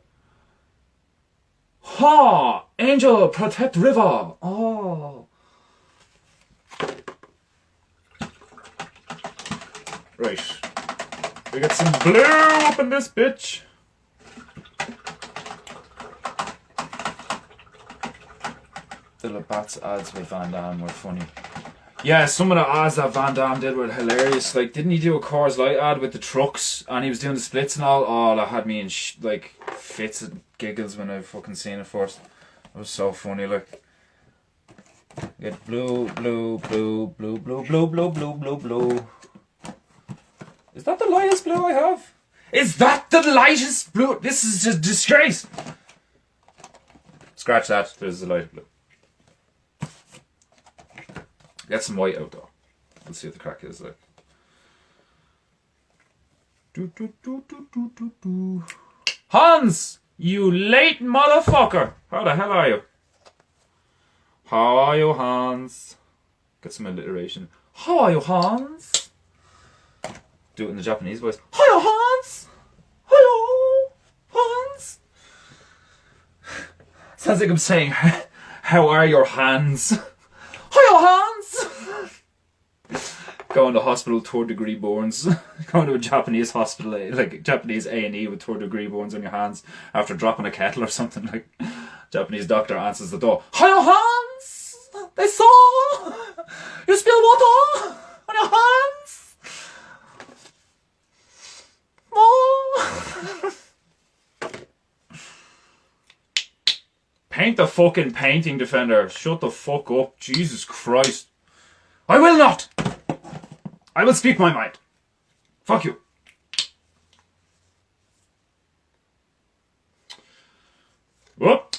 Ha! Angel, protect River. Oh. Right. We got some blue up in this bitch. The Labatt's ads with Van Damme were funny. Yeah, some of the ads that Van Damme did were hilarious. Like, didn't he do a Coors Light ad with the trucks and he was doing the splits and all? Oh, that had me in like fits and giggles when I fucking seen it first. It was so funny. Like, get blue, blue, blue, blue, blue, blue, blue, blue, blue, blue. Is that the lightest blue I have? Is that the lightest blue? This is a disgrace. Scratch that. There's the lighter blue. Get some white out though. Let's see what the crack is like. Hans! You late motherfucker! How the hell are you? How are you, Hans? Get some alliteration. How are you, Hans? Do it in the Japanese voice. Hiya, Hans! Hello, Hans! Sounds like I'm saying, how are your hands? Hiya, Hans! Going to hospital, third degree burns. Going to a Japanese hospital, like Japanese A&E with third degree burns on your hands after dropping a kettle or something. Like, Japanese doctor answers the door. Hiya, Hans! They saw! You spilled water on your hands! Oh! Paint the fucking painting defender. Shut the fuck up. Jesus Christ. I will not! I will speak my mind. Fuck you. Whoop.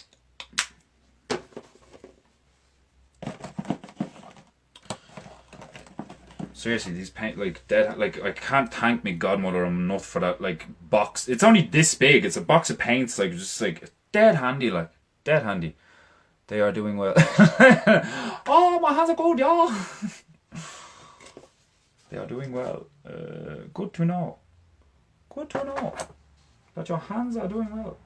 Seriously, these paint like dead. Like I can't thank me godmother enough for that. Like box. It's only this big. It's a box of paints. Like just like dead handy. Like dead handy. They are doing well. Oh, my hands are good, y'all. They are doing well. Good to know. Good to know that your hands are doing well.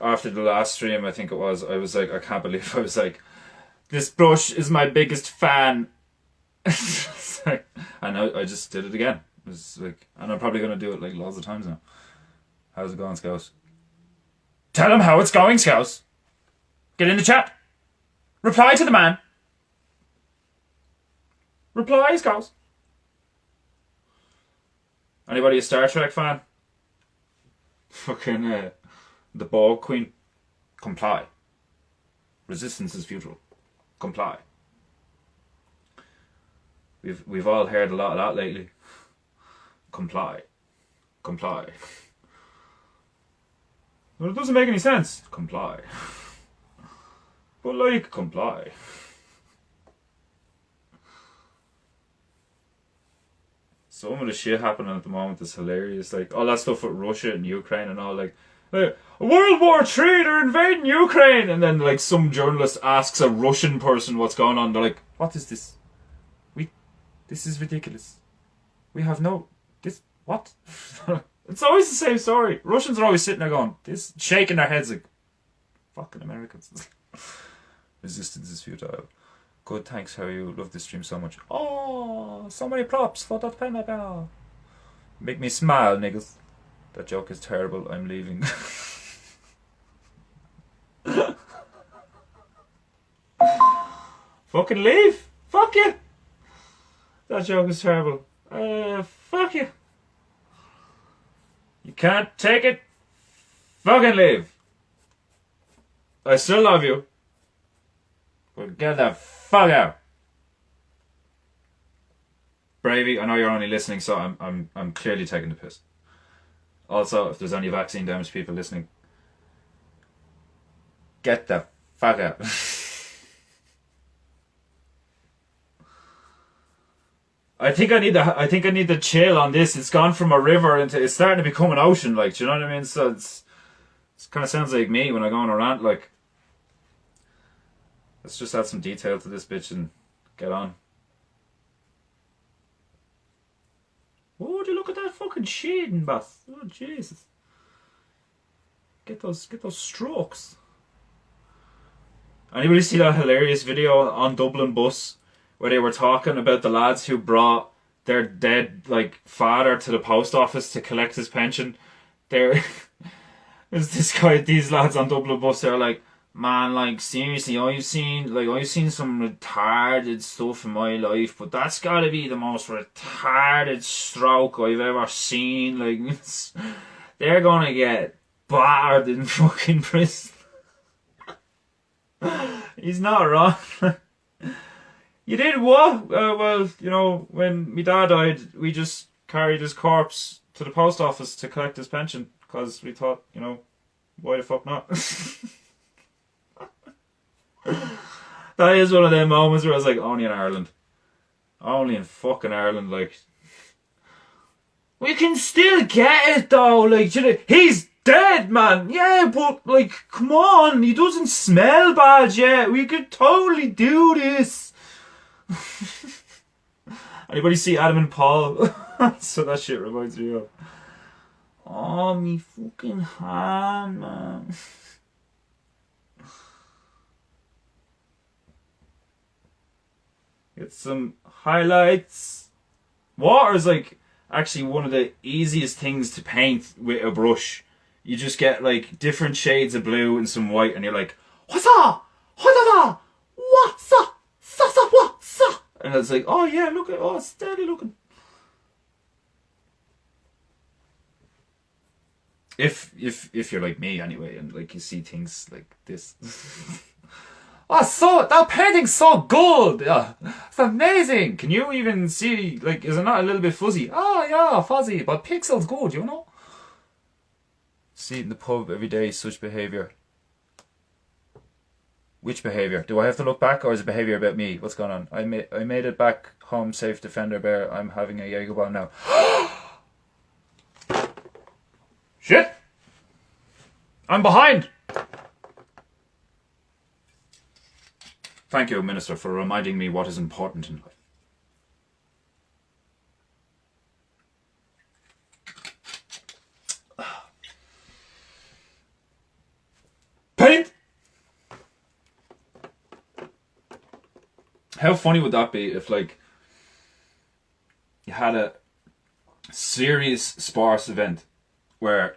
After the last stream, I think it was, I was like, I can't believe I was like, this brush is my biggest fan. Like, and I just did it again. It was like, and I'm probably going to do it like lots of times now. How's it going, Scouse? Tell him how it's going, Scouse. Get in the chat. Reply to the man. Reply, Scouse. Anybody a Star Trek fan? Fucking the Ball Queen. Comply. Resistance is futile. Comply. We've all heard a lot of that lately. Comply. Comply. Well, it doesn't make any sense. Comply. But like, comply. Some of the shit happening at the moment is hilarious. Like all that stuff with Russia and Ukraine and all. Like World War III, they're invading Ukraine, and then like some journalist asks a Russian person what's going on. They're like, "What is this? This is ridiculous. We have no this what." It's always the same story. Russians are always sitting there going, this, shaking their heads like, fucking Americans. Resistance is futile. Good, thanks, how you love this stream so much. Oh, so many props for that pen about. Make me smile, niggas. That joke is terrible, I'm leaving. Fucking leave! Fuck you! That joke is terrible. Fuck you. You can't take it. Fucking leave. I still love you. But get the fuck out. Bravey, I know you're only listening, so I'm clearly taking the piss. Also, if there's any vaccine damaged people listening, get the fuck out. I think I need the chill on this. It's gone from a river into it's starting to become an ocean. Like, do you know what I mean? So it kind of sounds like me when I go on a rant. Like, let's just add some detail to this bitch and get on. Oh, would you look at that fucking shading, boss? Oh, Jesus! Get those strokes. Anybody see that hilarious video on Dublin bus where they were talking about the lads who brought their dead like father to the post office to collect his pension? There's these lads on Dublin bus. They're like, man, like seriously, I've seen some retarded stuff in my life, but that's gotta be the most retarded stroke I've ever seen. Like, they're gonna get battered in fucking prison. He's not wrong. You did what? Well, you know, when my dad died, we just carried his corpse to the post office to collect his pension because we thought, you know, why the fuck not? That is one of them moments where I was like, only in Ireland. Only in fucking Ireland, like. We can still get it though, like, you know, he's dead, man. Yeah, but, like, come on, he doesn't smell bad yet. We could totally do this. Anybody see Adam and Paul? That's what that shit reminds me of. Oh, me fucking hand, man. Get some highlights. Water is like actually one of the easiest things to paint with a brush. You just get like different shades of blue and some white, and you're like, what's up? What's up? What's up? And it's like, oh yeah, look at, oh, it's steady looking. If you're like me anyway, and like you see things like this. Oh, so that painting's so good. Yeah, it's amazing. Can you even see? Like, is it not a little bit fuzzy? Oh yeah, fuzzy, but pixels good, you know. See it in the pub every day. Such behaviour. Which behaviour? Do I have to look back, or is it behaviour about me? What's going on? I made it back home safe, Defender Bear. I'm having a Jaeger bomb now. Shit! I'm behind. Thank you, Minister, for reminding me what is important in life. Paint! How funny would that be if, like, you had a serious sparse event where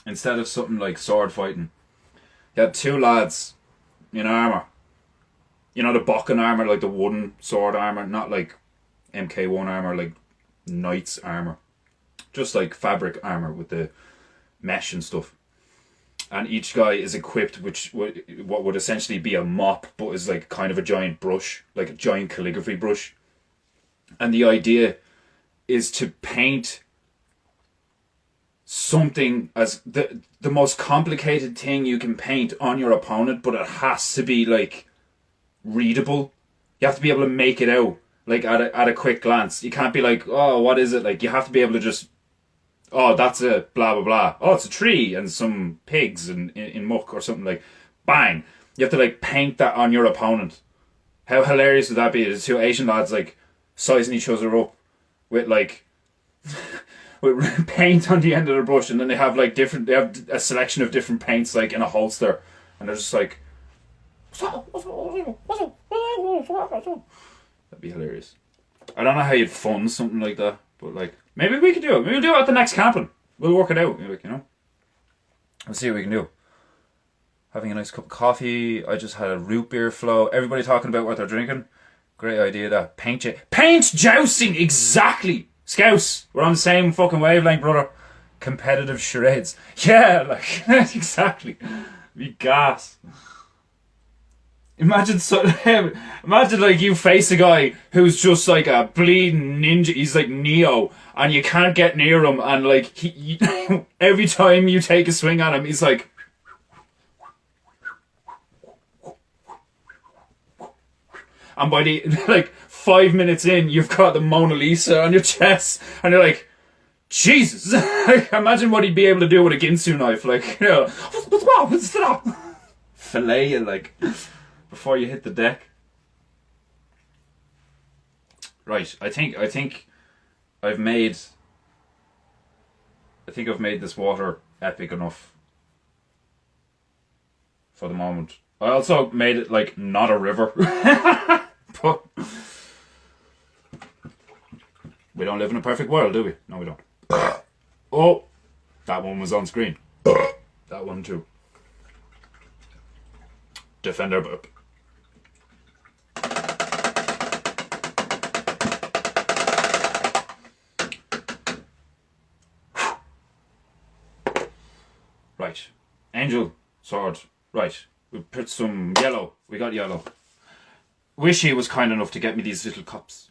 instead of something like sword fighting, you had two lads in armour. You know, the Bokken armour, like the wooden sword armour, not like MK1 armour, like knight's armour. Just like fabric armour with the mesh and stuff. And each guy is equipped with what would essentially be a mop, but is like kind of a giant brush, like a giant calligraphy brush. And the idea is to paint something as the most complicated thing you can paint on your opponent, but it has to be like readable. You have to be able to make it out like at a quick glance. You can't be like, oh, what is it? Like, you have to be able to just, oh, that's a blah blah blah. Oh, it's a tree and some pigs in muck or something, like bang. You have to like paint that on your opponent. How hilarious would that be? The two Asian lads like sizing each other up with like with paint on the end of the brush, and then they have like different, they have a selection of different paints like in a holster, and they're just like, that'd be hilarious. I don't know how you'd fund something like that, but like maybe we could do it. Maybe we'll do it at the next camping. We'll work it out, like, you know. We'll see what we can do. Having a nice cup of coffee. I just had a root beer flow. Everybody talking about what they're drinking. Great idea, that. Paint jousting, exactly. Scouts, we're on the same fucking wavelength, brother. Competitive charades. Yeah, like, exactly. Be gas. Imagine like you face a guy who's just like a bleeding ninja. He's like Neo, and you can't get near him. And like every time you take a swing at him, he's like, and by the like 5 minutes in, you've got the Mona Lisa on your chest, and you're like, Jesus! Imagine what he'd be able to do with a Ginsu knife, like, you know, what's that? Fillet you, like, before you hit the deck. Right, I think I've made this water epic enough for the moment. I also made it like not a river. But we don't live in a perfect world, do we? No, we don't. Oh, that one was on screen. That one too. Defender burp. Right. Angel sword. Right. We put some yellow. We got yellow. wish he was kind enough to get me these little cups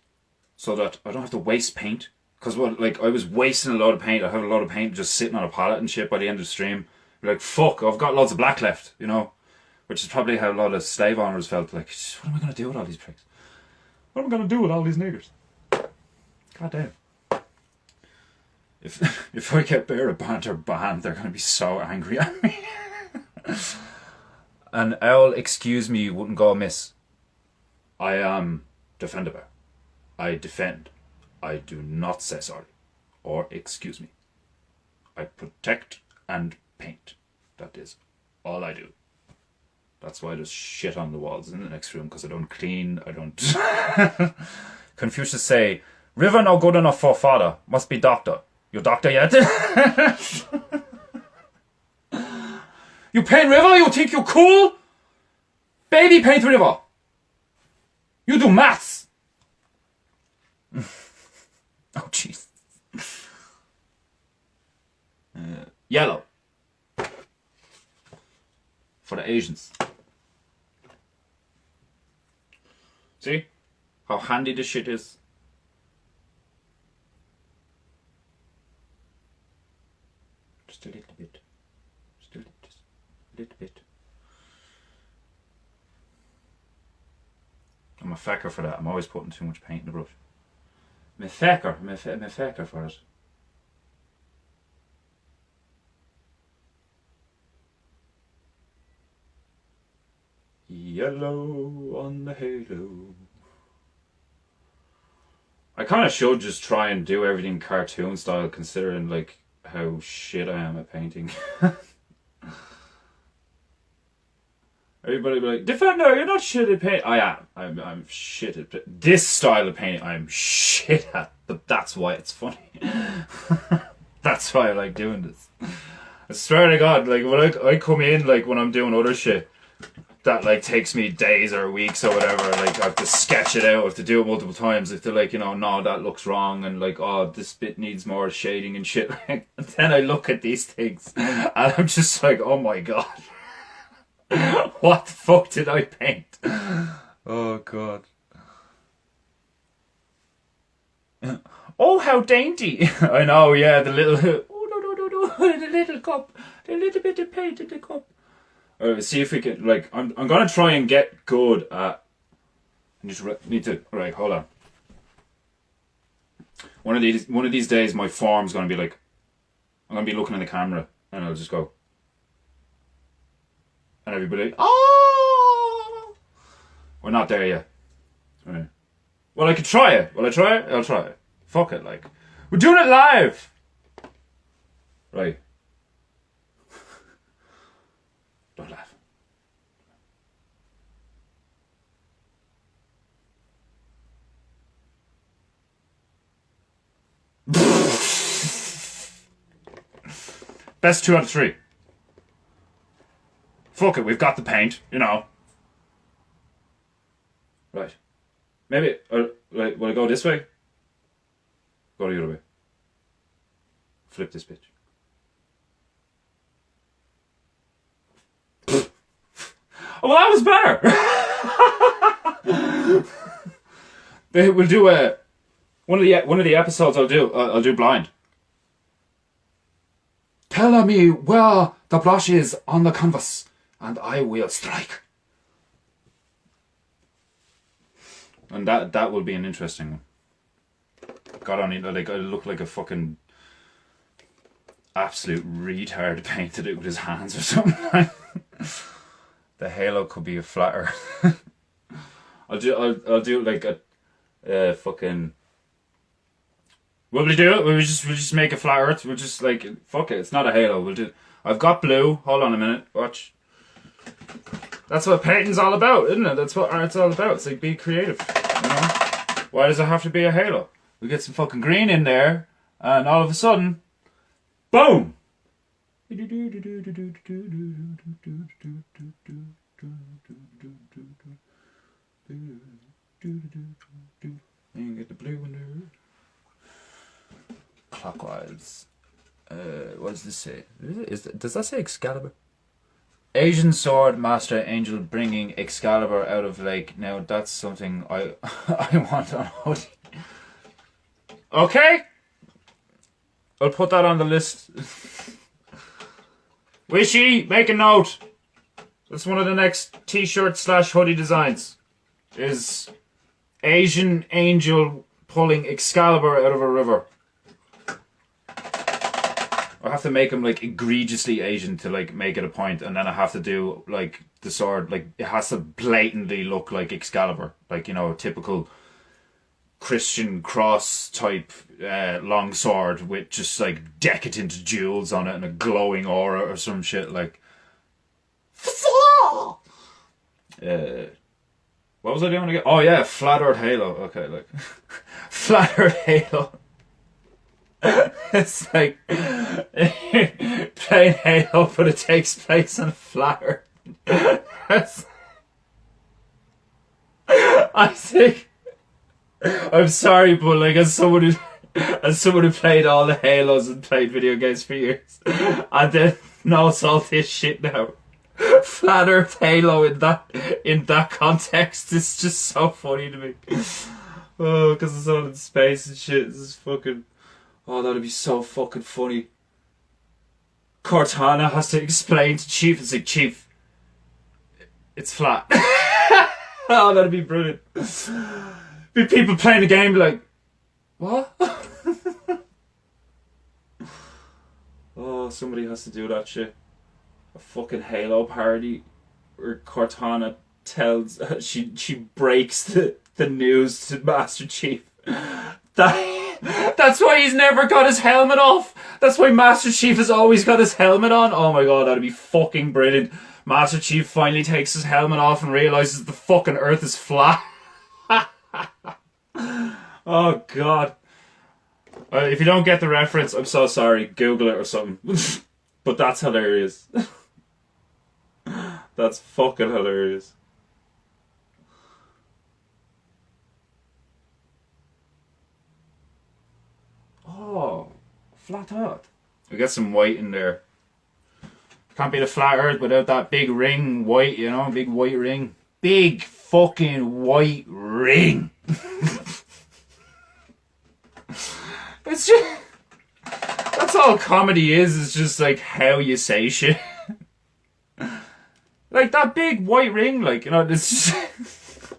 so that I don't have to waste paint. Because I was wasting a lot of paint. I had a lot of paint just sitting on a pallet and shit by the end of the stream. Like, fuck, I've got loads of black left, you know? Which is probably how a lot of slave owners felt. Like, what am I going to do with all these pricks? What am I going to do with all these niggers? God damn. If I get Bear a banter banned, they're going to be so angry at me. An owl, excuse me, wouldn't go amiss. I am defendable. I defend. I do not say sorry. Or excuse me. I protect and paint. That is all I do. That's why there's shit on the walls in the next room, because I don't clean, I don't... Confucius say, River no good enough for father, must be doctor. You doctor yet? You paint river? You think you cool? Baby paint river. You do maths. Oh jeez. Yellow. For the Asians. See how handy this shit is? Just a little bit. Just a little bit. I'm a fecker for that. I'm always putting too much paint in the brush. I'm a fecker for it. Yellow on the halo. I kind of should just try and do everything cartoon style, considering like how shit I am at painting. Everybody be like, Defender, you're not shit at paint. I am. I'm shit at this style of painting. I'm shit at, but that's why it's funny. That's why I like doing this. I swear to God, like when I come in, like when I'm doing other shit that like takes me days or weeks or whatever, like I have to sketch it out, I have to do it multiple times, I have to like, you know, no, that looks wrong, and like, oh, this bit needs more shading and shit. And then I look at these things and I'm just like, oh my God. What the fuck did I paint? Oh God. Oh, how dainty. I know, yeah, the little, oh no, the little cup, the little bit of paint in the cup. See if we can, like, I'm gonna try and get good at, I need to, right, hold on. One of these days my form's gonna be like, I'm gonna be looking in the camera and I'll just go, and everybody, oh! We're not there yet. Right. Well, I could try it. Will I try it? I'll try it. Fuck it, like. We're doing it live! Right. Don't laugh. Best 2 out of 3. Fuck it, we've got the paint, you know. Right. Maybe, right, will I go this way? Go the other way. Flip this bitch. Oh, well, that was better. We'll do one of the episodes. I'll do blind. Tell me where the brush is on the canvas, and I will strike. And that will be an interesting one. God, I look like a fucking absolute retard painted it with his hands or something. The halo could be flatter. I'll do like a fucking. Will we do it? We'll just make a flat earth. We'll just like fuck it. It's not a halo. We'll do. I've got blue. Hold on a minute. Watch. That's what painting's all about, isn't it? That's what art's all about. It's like be creative. You know? Why does it have to be a halo? We get some fucking green in there, and all of a sudden, boom. You can get the blue in there. Clockwise. What does this say? Does that say Excalibur? Asian sword master angel bringing Excalibur out of lake. Now that's something I I want on hoodie. Okay, I'll put that on the list. Wishy, make a note. That's one of the next t-shirt / hoodie designs. Is Asian angel pulling Excalibur out of a river. I have to make him like egregiously Asian to like make it a point, and then I have to do like the sword, like it has to blatantly look like Excalibur, like, you know, typical Christian cross type long sword with just like decadent jewels on it and a glowing aura or some shit like. What was I doing again? Oh yeah, flat earth halo. Okay, like flat earth halo. It's like playing Halo, but it takes place on flat earth. I think I'm sorry, but like as someone who played all the Halos and played video games for years, and then knows all this shit now. Flat Earth Halo in that context is just so funny to me. Oh, because it's all in space and shit. This is fucking. Oh, that'd be so fucking funny. Cortana has to explain to Chief. It's like, Chief, it's flat. Oh, that'd be brilliant. Be people playing the game like, what? Oh, somebody has to do that shit. A fucking Halo parody where Cortana tells she breaks the news to Master Chief. That's why he's never got his helmet off. That's why Master Chief has always got his helmet on. Oh my god, that'd be fucking brilliant. Master Chief finally takes his helmet off and realizes the fucking Earth is flat. Oh god. If you don't get the reference, I'm so sorry. Google it or something. But that's hilarious. That's fucking hilarious. Oh, flat earth. We got some white in there. Can't be the flat earth without that big ring white, you know, big white ring. Big fucking white ring. It's just, that's all comedy is just like how you say shit. Like that big white ring, like, you know, this just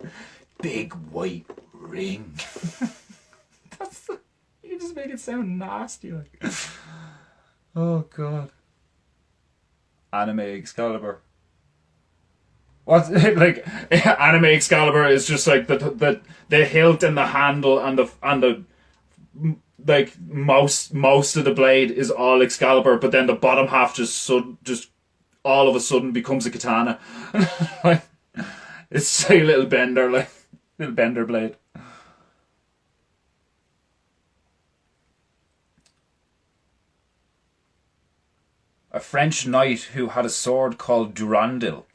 big white ring. That's, you just make it sound nasty, like. Oh god. Anime Excalibur. What's like anime Excalibur is just like the hilt and the handle and the like most of the blade is all Excalibur, but then the bottom half just all of a sudden becomes a katana. Like, it's like a little bender blade. A French knight who had a sword called Durandil.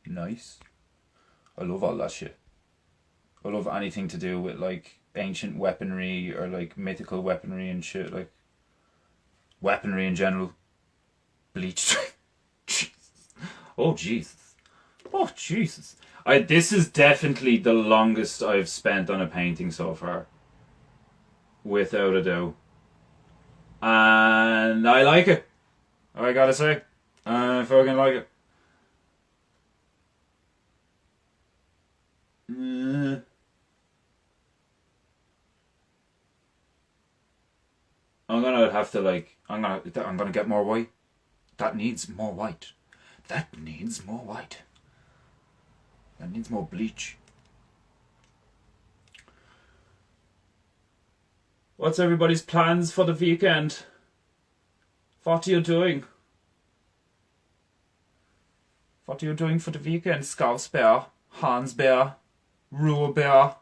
Nice. I love all that shit. I love anything to do with like ancient weaponry or like mythical weaponry and shit, like weaponry in general. Bleach. Oh Jesus. Oh Jesus. This is definitely the longest I've spent on a painting so far. Without a doubt. And I like it. I gotta say. I fucking like it. I'm gonna have to like. I'm gonna get more white. That needs more white. That needs more white. That needs more bleach. What's everybody's plans for the weekend? What are you doing? What are you doing for the weekend? Scousbear, Hansbear, Ruhrbear,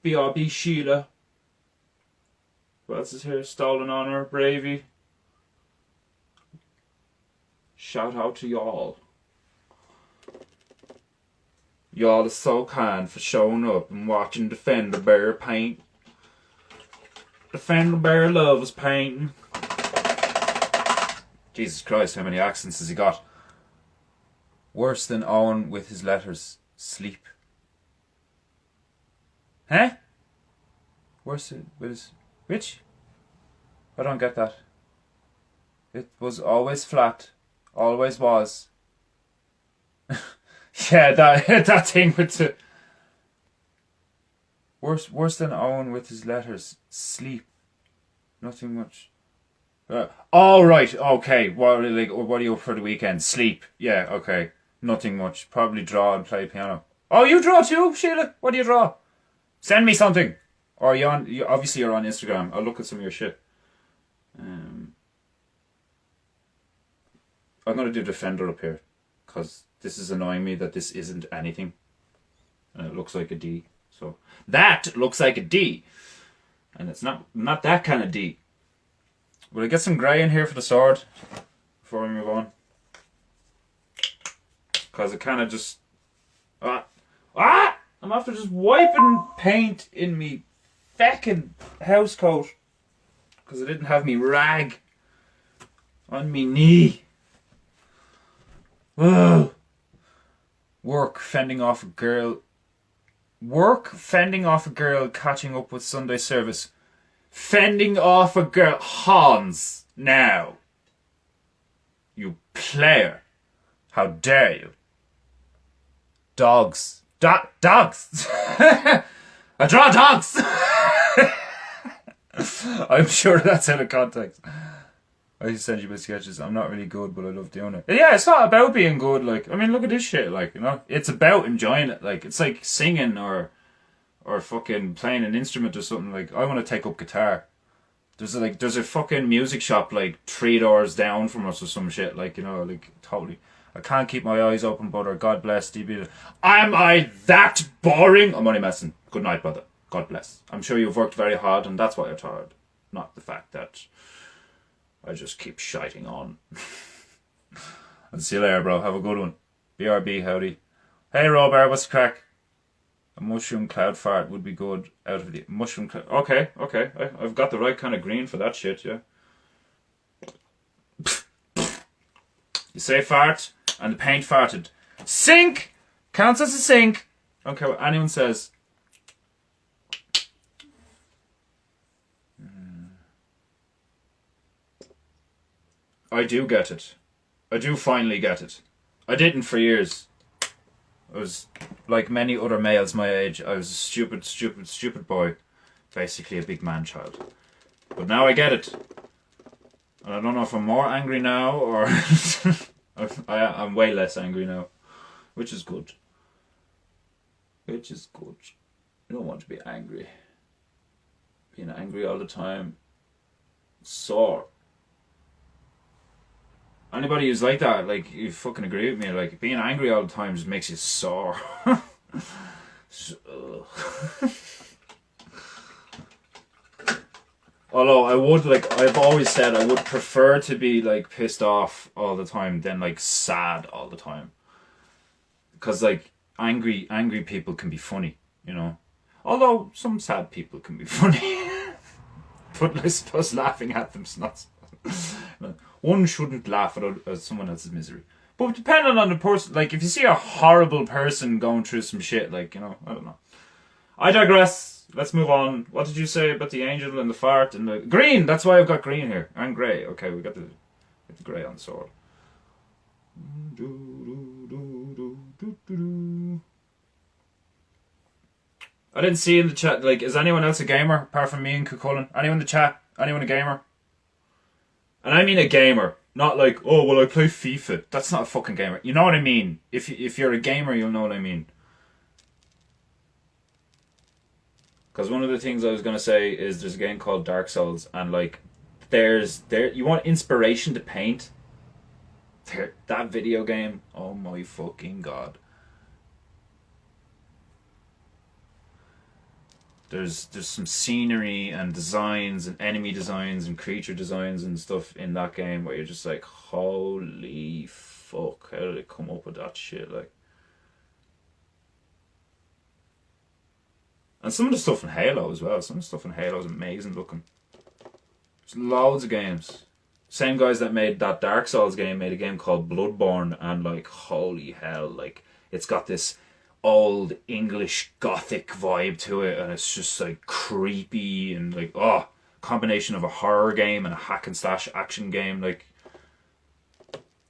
BRB Sheila. Who else is here? Stolen Honor, Bravey. Shout out to y'all. Y'all are so kind for showing up and watching Defender Bear paint. Defender Bear loves painting. Jesus Christ, how many accents has he got? Worse than Owen with his letters. Sleep. Huh? Worse with his... Which? I don't get that. It was always flat. Always was. Yeah, that thing with the... Worse than Owen with his letters. Sleep. Nothing much. All right, okay. What are you up for the weekend? Sleep. Yeah, okay. Nothing much. Probably draw and play piano. Oh, you draw too, Sheila? What do you draw? Send me something. Or obviously you're on Instagram. I'll look at some of your shit. I'm going to do Defender up here. Because this is annoying me that this isn't anything. And it looks like a D. So that looks like a D. And it's not that kind of D. Will I get some grey in here for the sword? Before we move on. Because it kind of just... I'm after just wiping paint in me feckin' house coat. Because I didn't have me rag on me knee. Ugh. Work fending off a girl catching up with Sunday service. Fending off a girl. Hans, now. You player. How dare you? Dogs. Dogs! I draw dogs! I'm sure that's out of context. I send you my sketches. I'm not really good, but I love doing it. Yeah, it's not about being good. Like, I mean, look at this shit. Like, you know, it's about enjoying it. Like, it's like singing or fucking playing an instrument or something. Like, I want to take up guitar. There's a fucking music shop like 3 doors down from us or some shit. Like, you know, like totally. I can't keep my eyes open, brother. God bless. Am I that boring? I'm only messing. Good night, brother. God bless. I'm sure you've worked very hard, and that's why you're tired. Not the fact that I just keep shiting on. I'll see you later, bro. Have a good one. BRB, howdy. Hey, Robert, what's the crack? A mushroom cloud fart would be good out of the mushroom cloud. Okay. I've got the right kind of green for that shit, yeah. You say fart, and the paint farted. Sink! Counts as a sink. I don't care what anyone says. I do get it. I do finally get it. I didn't for years. I was, like many other males my age, I was a stupid boy. Basically a big man child. But now I get it. And I don't know if I'm more angry now or... I'm way less angry now. Which is good. You don't want to be angry. Being angry all the time. Sore. Anybody who's like that, like, you fucking agree with me. Like, being angry all the time just makes you sore. Although I would, like, I've always said I would prefer to be, like, pissed off all the time than, like, sad all the time. Because, like, angry people can be funny, you know. Although some sad people can be funny. But I suppose laughing at them's not... One shouldn't laugh at someone else's misery. But depending on the person, like, if you see a horrible person going through some shit, like, you know, I don't know. I digress. Let's move on. What did you say about the angel and the fart and the... Green! That's why I've got green here. And grey. Okay, we got the grey on the sword. I didn't see in the chat, like, is anyone else a gamer apart from me and Cucullin? Anyone in the chat? Anyone a gamer? And I mean a gamer, not like, oh, well, I play FIFA. That's not a fucking gamer. You know what I mean? If you're a gamer, you'll know what I mean. Because one of the things I was going to say is there's a game called Dark Souls, and like, you want inspiration to paint? That video game, oh my fucking god. There's some scenery and designs and enemy designs and creature designs and stuff in that game where you're just like, holy fuck, how did they come up with that shit? Like, and some of the stuff in Halo as well. Some of the stuff in Halo is amazing looking. There's loads of games. Same guys that made that Dark Souls game made a game called Bloodborne, and like holy hell, like it's got this old English gothic vibe to it, and it's just like creepy and like combination of a horror game and a hack and slash action game. Like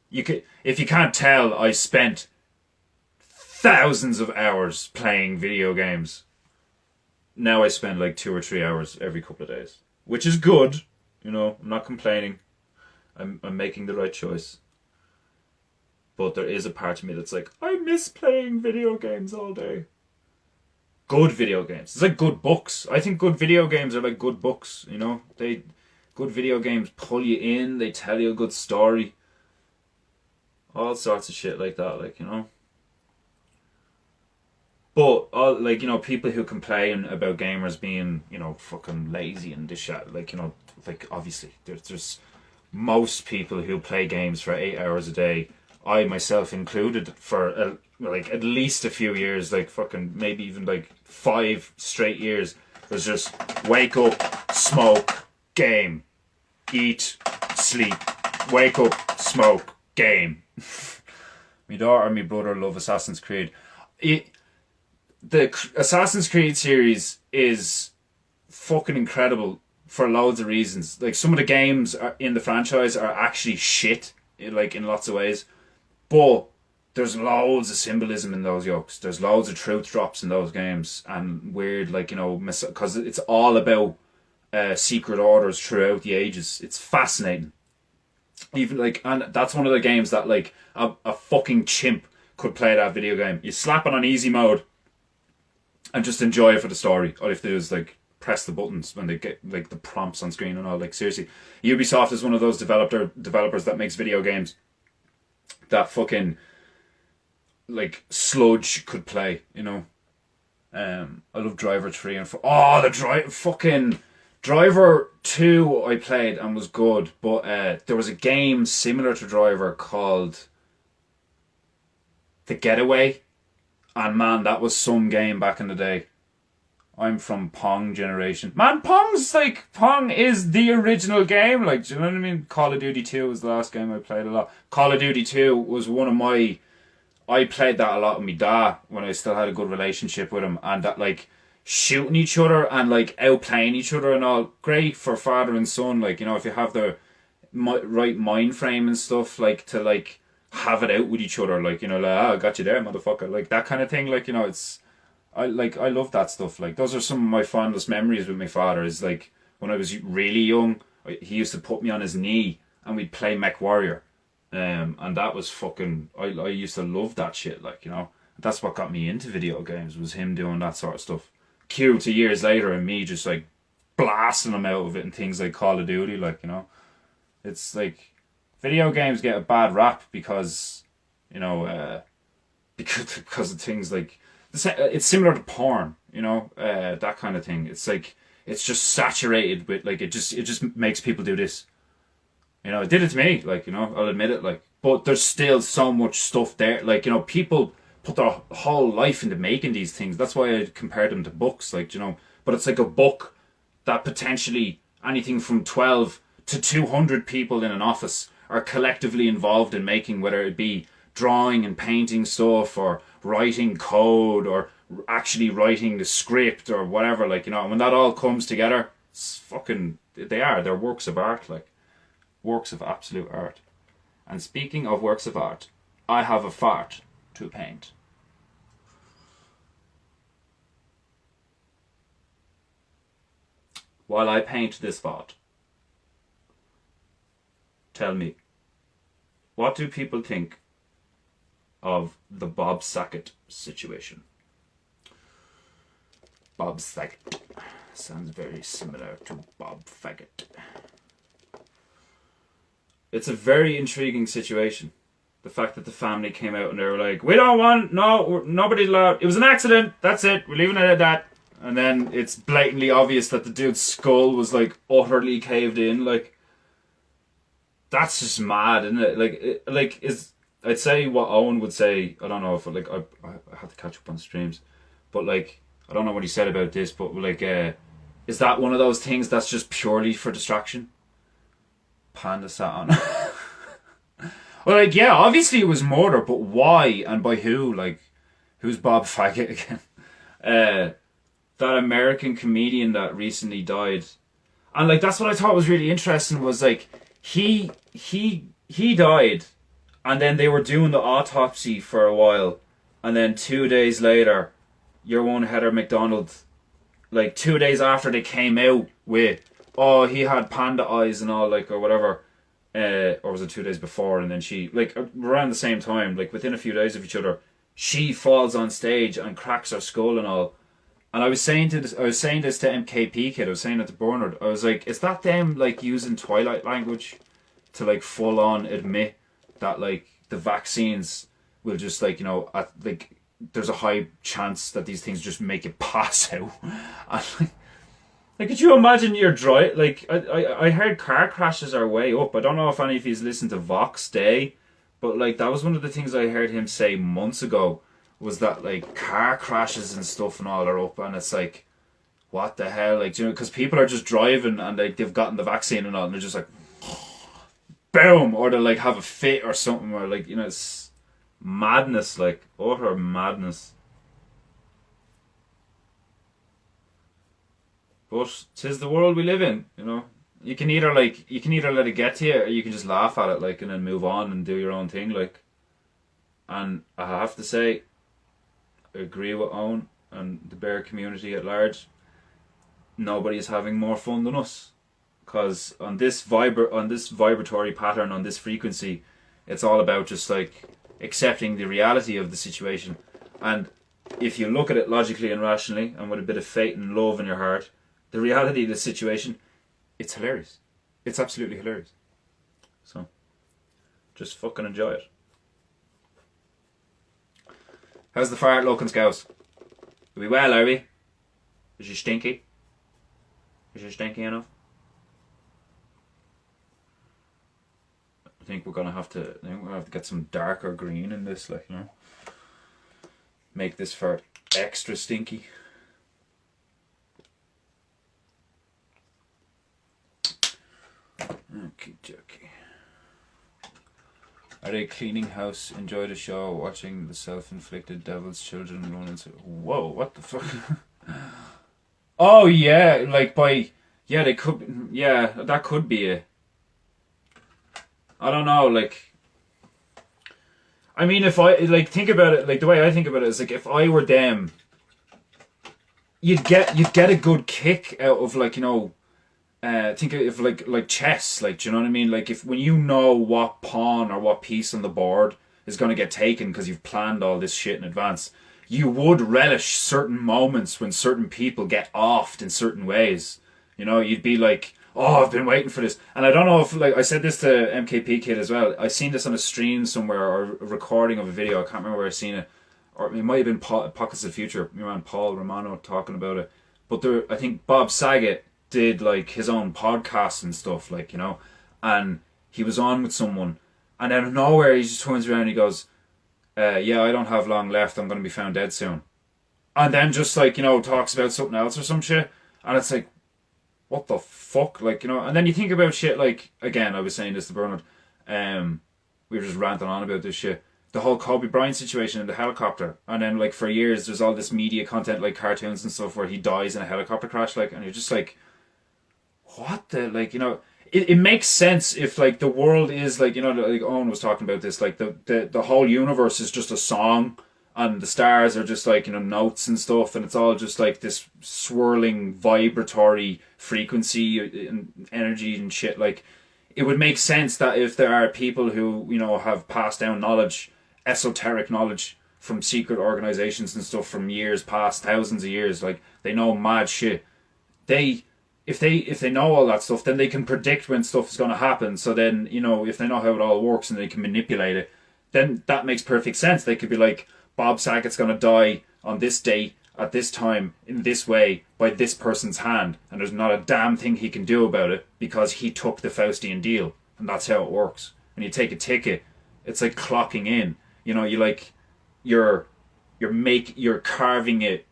you could, if you can't tell, I spent thousands of hours playing video games. Now I spend like 2 or 3 hours every couple of days, which is good. You know, I'm not complaining. I'm making the right choice. But there is a part of me that's like, I miss playing video games all day. Good video games. It's like good books. I think good video games are like good books, you know? Good video games pull you in, they tell you a good story. All sorts of shit like that, like, you know? But, like, you know, people who complain about gamers being, you know, fucking lazy and this shit, like, you know, like, obviously, there's most people who play games for 8 hours a day, I myself included, for like at least a few years, like fucking maybe even like 5 straight years, was just wake up, smoke, game, eat, sleep, wake up, smoke, game. My daughter and my brother love Assassin's Creed. The Assassin's Creed series is fucking incredible for loads of reasons. Like, some of the games in the franchise are actually shit, like in lots of ways, but there's loads of symbolism in those yokes. There's loads of truth drops in those games, and weird, like, you know, because it's all about secret orders throughout the ages. It's fascinating. Even like, and that's one of the games that like a fucking chimp could play that video game. You slap it on easy mode and just enjoy it for the story. All you have to do is like press the buttons when they get like the prompts on screen and all. Like, seriously, Ubisoft is one of those developers that makes video games that fucking like sludge could play, you know. I love Driver 3 and 4. Oh, fucking Driver 2 I played and was good, but there was a game similar to Driver called The Getaway, and man, that was some game back in the day. I'm from Pong generation. Man, Pong is the original game. Like, do you know what I mean? Call of Duty 2 was the last game I played a lot. Call of Duty 2 was one of my... I played that a lot with my dad when I still had a good relationship with him. And that, like, shooting each other and, like, outplaying each other and all. Great for father and son. Like, you know, if you have the right mind frame and stuff, like, to, like, have it out with each other. Like, you know, like, I got you there, motherfucker. Like, that kind of thing. Like, you know, it's... I love that stuff. Like, those are some of my fondest memories with my father. Is like when I was really young, he used to put me on his knee and we'd play Mech Warrior, and that was fucking. I used to love that shit. Like, you know, that's what got me into video games, was him doing that sort of stuff. Cue to years later and me just like blasting him out of it and things like Call of Duty. Like, you know, it's like video games get a bad rap because, you know, because of things like. It's similar to porn, you know, that kind of thing. It's like, it's just saturated with, like, it just makes people do this. You know, it did it to me, like, you know, I'll admit it, like, but there's still so much stuff there. Like, you know, people put their whole life into making these things. That's why I compare them to books, like, you know, but it's like a book that potentially anything from 12 to 200 people in an office are collectively involved in making, whether it be drawing and painting stuff or writing code or actually writing the script or whatever, like, you know. And when that all comes together, it's fucking, they're works of art, like works of absolute art. And speaking of works of art, I have a fart to paint. While I paint this fart, tell me, what do people think of the Bob Saget situation? Bob Saget sounds very similar to Bob Faggot. It's a very intriguing situation. The fact that the family came out and they were like, we don't want, no, nobody's allowed, it was an accident, that's it, we're leaving it at that. And then it's blatantly obvious that the dude's skull was like utterly caved in. Like, that's just mad, isn't it? I'd say what Owen would say. I don't know if like I had to catch up on streams, but like I don't know what he said about this. But like, is that one of those things that's just purely for distraction? Panda sat on. Well, like, yeah, obviously it was murder, but why and by who? Like, who's Bob Faggot again? That American comedian that recently died. And, like, that's what I thought was really interesting was, like, he died, and then they were doing the autopsy for a while, and then 2 days later, your one Heather McDonald, like, 2 days after they came out with, oh, he had panda eyes and all, like, or whatever, or was it 2 days before, and then she, like, around the same time, like, within a few days of each other, she falls on stage and cracks her skull and all. And I was saying this to MKP Kid, I was saying it to Bernard, I was like, is that them, like, using Twilight language to, like, full on admit that, like, the vaccines will just, like, like, there's a high chance that these things just make it pass out. And, like, could you imagine you're dry? Like, I heard car crashes are way up. I don't know if any of you's listened to Vox Day, but, like, that was one of the things I heard him say months ago, was that, like, car crashes and stuff and all are up, and it's like, what the hell? Like, because people are just driving and, like, they've gotten the vaccine and all, and they're just like, boom, or they'll, like, have a fit or something, or, like, it's madness, like, utter madness. But 'tis the world we live in, You can either let it get to you, or you can just laugh at it, like, and then move on and do your own thing, like. And I have to say, I agree with Owen and the bear community at large. Nobody's having more fun than us, because on this vibratory pattern, on this frequency, it's all about just, like, accepting the reality of the situation. And if you look at it logically and rationally, and with a bit of faith and love in your heart, the reality of the situation, it's hilarious. It's absolutely hilarious. So, just fucking enjoy it. How's the fart looking, Scouse? Are we well, are we? Is she stinky? Is she stinky enough? I think we're gonna have to get some darker green in this, like, make this fart extra stinky. Okie dokie. Are they cleaning house? Enjoy the show, watching the self-inflicted devil's children run into. Whoa, what the fuck? Oh yeah, like they could. Yeah, that could be it. I don't know, like. I mean, if I think about it, like the way I think about it is like if I were them, you'd get a good kick out of like think of like chess, like, do you know what I mean? Like if when you know what pawn or what piece on the board is going to get taken because you've planned all this shit in advance, you would relish certain moments when certain people get offed in certain ways. You'd be like, oh, I've been waiting for this. And I don't know if, like, I said this to MKP Kid as well. I seen this on a stream somewhere or a recording of a video. I can't remember where I seen it. Or it might have been Pockets of the Future. My man Paul Romano talking about it. But I think Bob Saget did, like, his own podcast and stuff, like, and he was on with someone. And out of nowhere, he just turns around and he goes, yeah, I don't have long left. I'm going to be found dead soon. And then just, like, talks about something else or some shit. And it's like, what the fuck? Like, and then you think about shit like, again, I was saying this to Bernard, we were just ranting on about this shit. The whole Kobe Bryant situation in the helicopter. And then, like, for years, there's all this media content, like cartoons and stuff, where he dies in a helicopter crash, like, and you're just like, what the, like, it makes sense if, like, the world is, like, like Owen was talking about this, like, the whole universe is just a song, and the stars are just, like, notes and stuff, and it's all just, like, this swirling, vibratory frequency and energy and shit. Like, it would make sense that if there are people who, have passed down knowledge, esoteric knowledge from secret organizations and stuff from years past, thousands of years, like, they know mad shit. If they know all that stuff, then they can predict when stuff is going to happen. So then, if they know how it all works and they can manipulate it, then that makes perfect sense. They could be like, Bob Saget's going to die on this date, at this time, in this way, by this person's hand. And there's not a damn thing he can do about it because he took the Faustian deal. And that's how it works. When you take a ticket, it's like clocking in. You're carving it,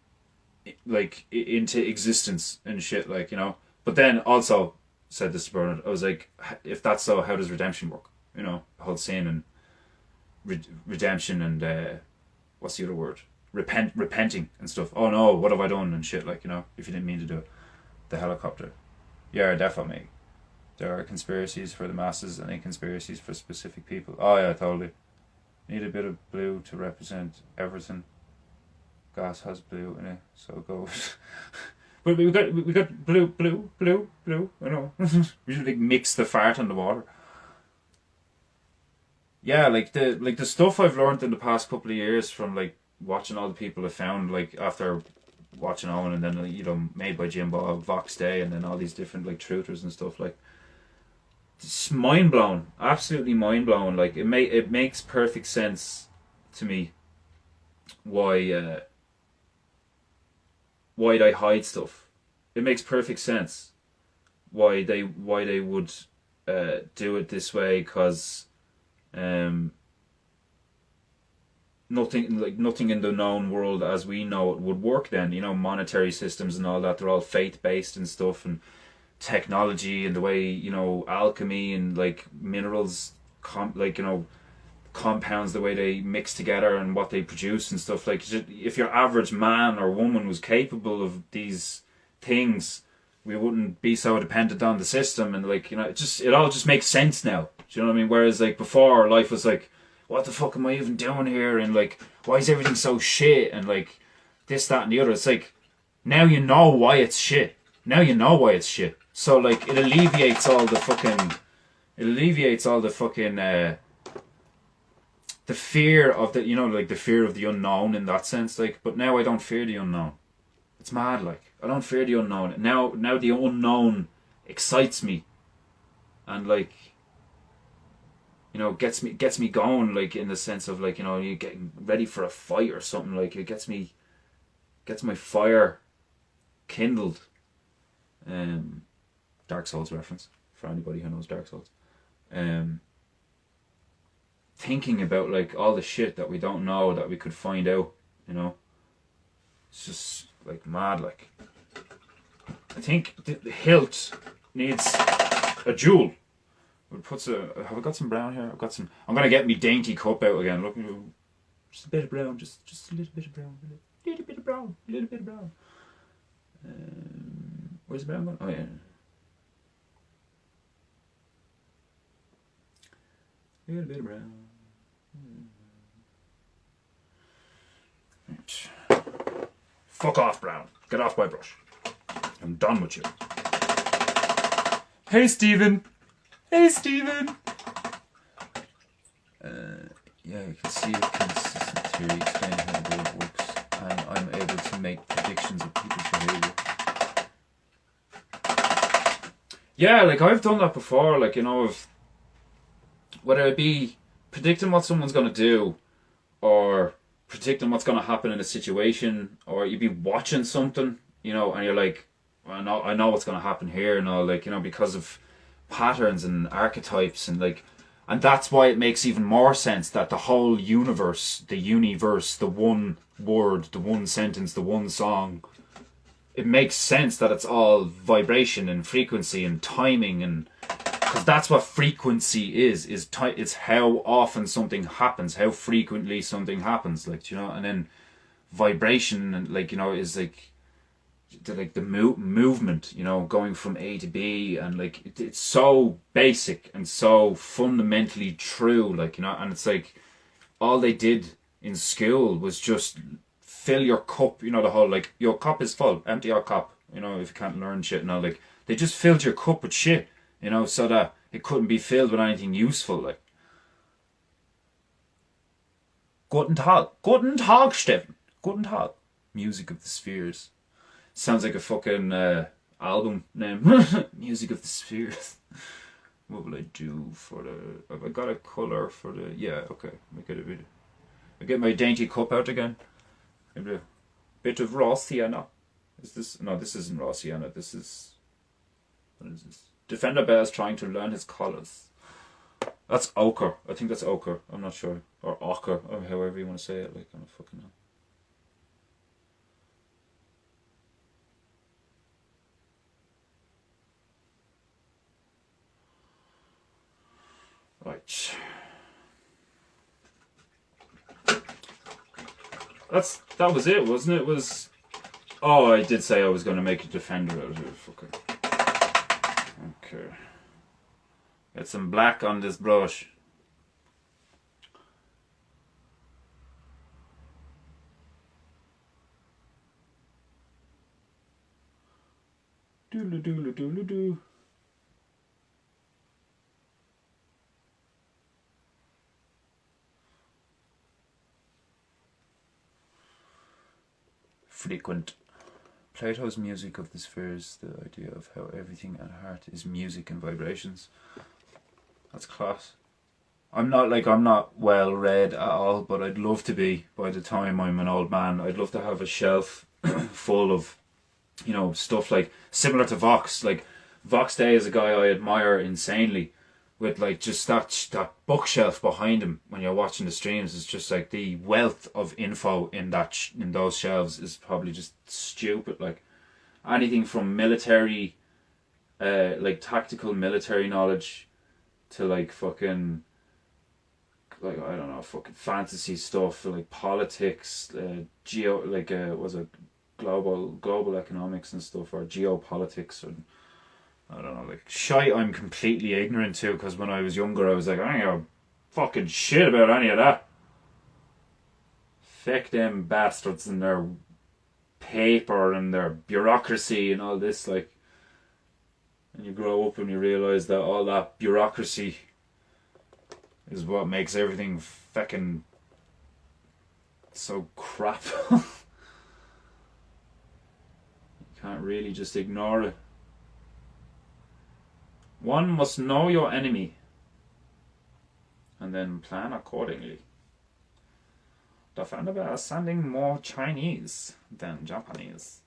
like, into existence and shit, like, But then also, said this to Bernard. I was like, if that's so, how does redemption work? You know, the whole sin and redemption and what's the other word? Repenting and stuff. Oh no, what have I done and shit? Like, you know, if you didn't mean to do it. The helicopter. Yeah, definitely. There are conspiracies for the masses and conspiracies for specific people. Oh yeah, totally. Need a bit of blue to represent everything. Gas has blue in it, so it goes. But we got blue. I know. We should like mix the fart and the water. Yeah, like the stuff I've learned in the past couple of years from like watching all the people I found like after watching Owen and then you know Made by Jim Bob, Vox Day, and then all these different like truthers and stuff like. It's mind blown, absolutely mind blown. Like it makes perfect sense to me why they hide stuff. It makes perfect sense why they would do it this way because um, nothing in the known world as we know it would work then. You know, monetary systems and all that, they're all faith based and stuff, and technology and the way, you know, alchemy and like minerals like, you know, compounds, the way they mix together and what they produce and stuff. Like if your average man or woman was capable of these things, we wouldn't be so dependent on the system. And like, you know, it all just makes sense now. Do you know what I mean? Whereas like before, life was like, what the fuck am I even doing here? And like, why is everything so shit? And like this, that, and the other. It's like now you know why it's shit. Now you know why it's shit. So like it alleviates all the fucking the fear of the, you know, like the fear of the unknown in that sense. Like, but now I don't fear the unknown. It's mad. Like I don't fear the unknown. Now the unknown excites me, and like, you know, gets me going. Like in the sense of like, you know, you getting ready for a fight or something. Like it gets my fire kindled. Dark Souls reference for anybody who knows Dark Souls. Thinking about like all the shit that we don't know that we could find out, you know, it's just like mad. Like I think the hilt needs a jewel. Have I got some brown here? I've got some. I'm gonna get me dainty cup out again. Look, just a bit of brown, just a little bit of brown, a little bit of brown. Where's the brown going? Oh yeah. A little bit of brown. Fuck off, brown. Get off my brush. I'm done with you. Hey, Stephen. Yeah, you can see a consistent theory explaining how the world works, and I'm able to make predictions of people's behaviour. Yeah, like I've done that before. Like, you know, whether it be predicting what someone's going to do, or predicting what's going to happen in a situation, or you'd be watching something, you know, and you're like, I know what's going to happen here, and all, like, you know, because of patterns and archetypes, and like, and that's why it makes even more sense that the whole universe, the one word, the one sentence, the one song, it makes sense that it's all vibration and frequency and timing, and because that's what frequency is it's how often something happens, how frequently something happens, like, you know. And then vibration, and like, you know, is like the movement, you know, going from A to B, and like it's so basic and so fundamentally true, like, you know. And it's like all they did in school was just fill your cup, you know, the whole like, your cup is full, empty your cup, you know, if you can't learn shit and all. Like they just filled your cup with shit, you know, so that it couldn't be filled with anything useful. Like, Guten Tag, Steffen, Guten Tag. Music of the Spheres. Sounds like a fucking album name. Music of the Spheres. What will I do for the... Have I got a colour for the... Yeah, okay. I get my dainty cup out again. Maybe a bit of raw sienna. Is this... No, this isn't raw sienna. This is... What is this? Defender Bear is trying to learn his colours. That's ochre. I think that's ochre. I'm not sure. Or ochre, or however you want to say it. Like, I don't fucking know. Right. That was it, wasn't it? It was. Oh, I did say I was going to make a defender out of it. Fuck it. Okay. Get some black on this brush. Doodle doodle doodle doo. Frequent. Plato's music of the spheres, the idea of how everything at heart is music and vibrations. That's class. I'm not well read at all, but I'd love to be by the time I'm an old man. I'd love to have a shelf full of, stuff like similar to Vox. Like Vox Day is a guy I admire insanely, with like just that bookshelf behind him when you're watching the streams. It's just like the wealth of info in in those shelves is probably just stupid. Like anything from military, like tactical military knowledge, to like fucking, like I don't know, fucking fantasy stuff, like politics, was it global economics and stuff, or geopolitics, or I don't know, like shite I'm completely ignorant to, because when I was younger I was like, I don't know fucking shit about any of that. Feck them bastards and their paper and their bureaucracy and all this, like, and you grow up and you realise that all that bureaucracy is what makes everything feckin' so crap. You can't really just ignore it. One must know your enemy and then plan accordingly. The Thunderbird is sounding more Chinese than Japanese.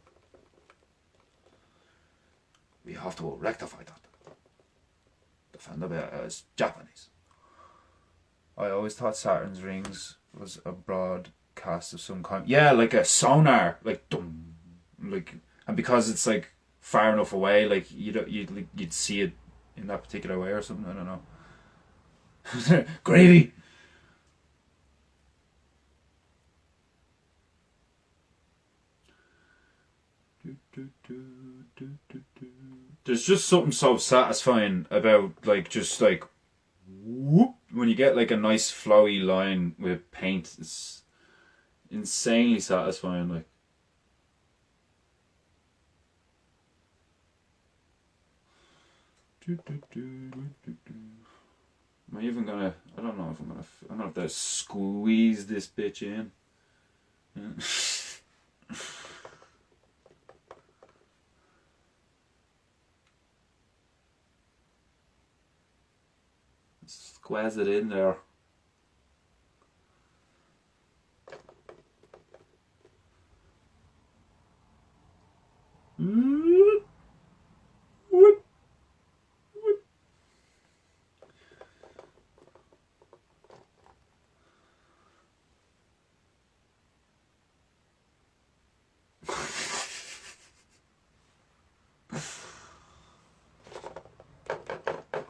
We have to rectify that. The Thunderbird is Japanese. I always thought Saturn's rings was a broadcast of some kind. Yeah, like a sonar, like dum, like, and because it's like far enough away, like you'd see it in that particular way or something. I don't know. Gravy. There's just something so satisfying about like just like whoop, when you get like a nice flowy line with paint. It's insanely satisfying. Like, am I even gonna? I don't know if I'm gonna. I'm gonna have to squeeze this bitch in. Yeah. Squeeze it in there.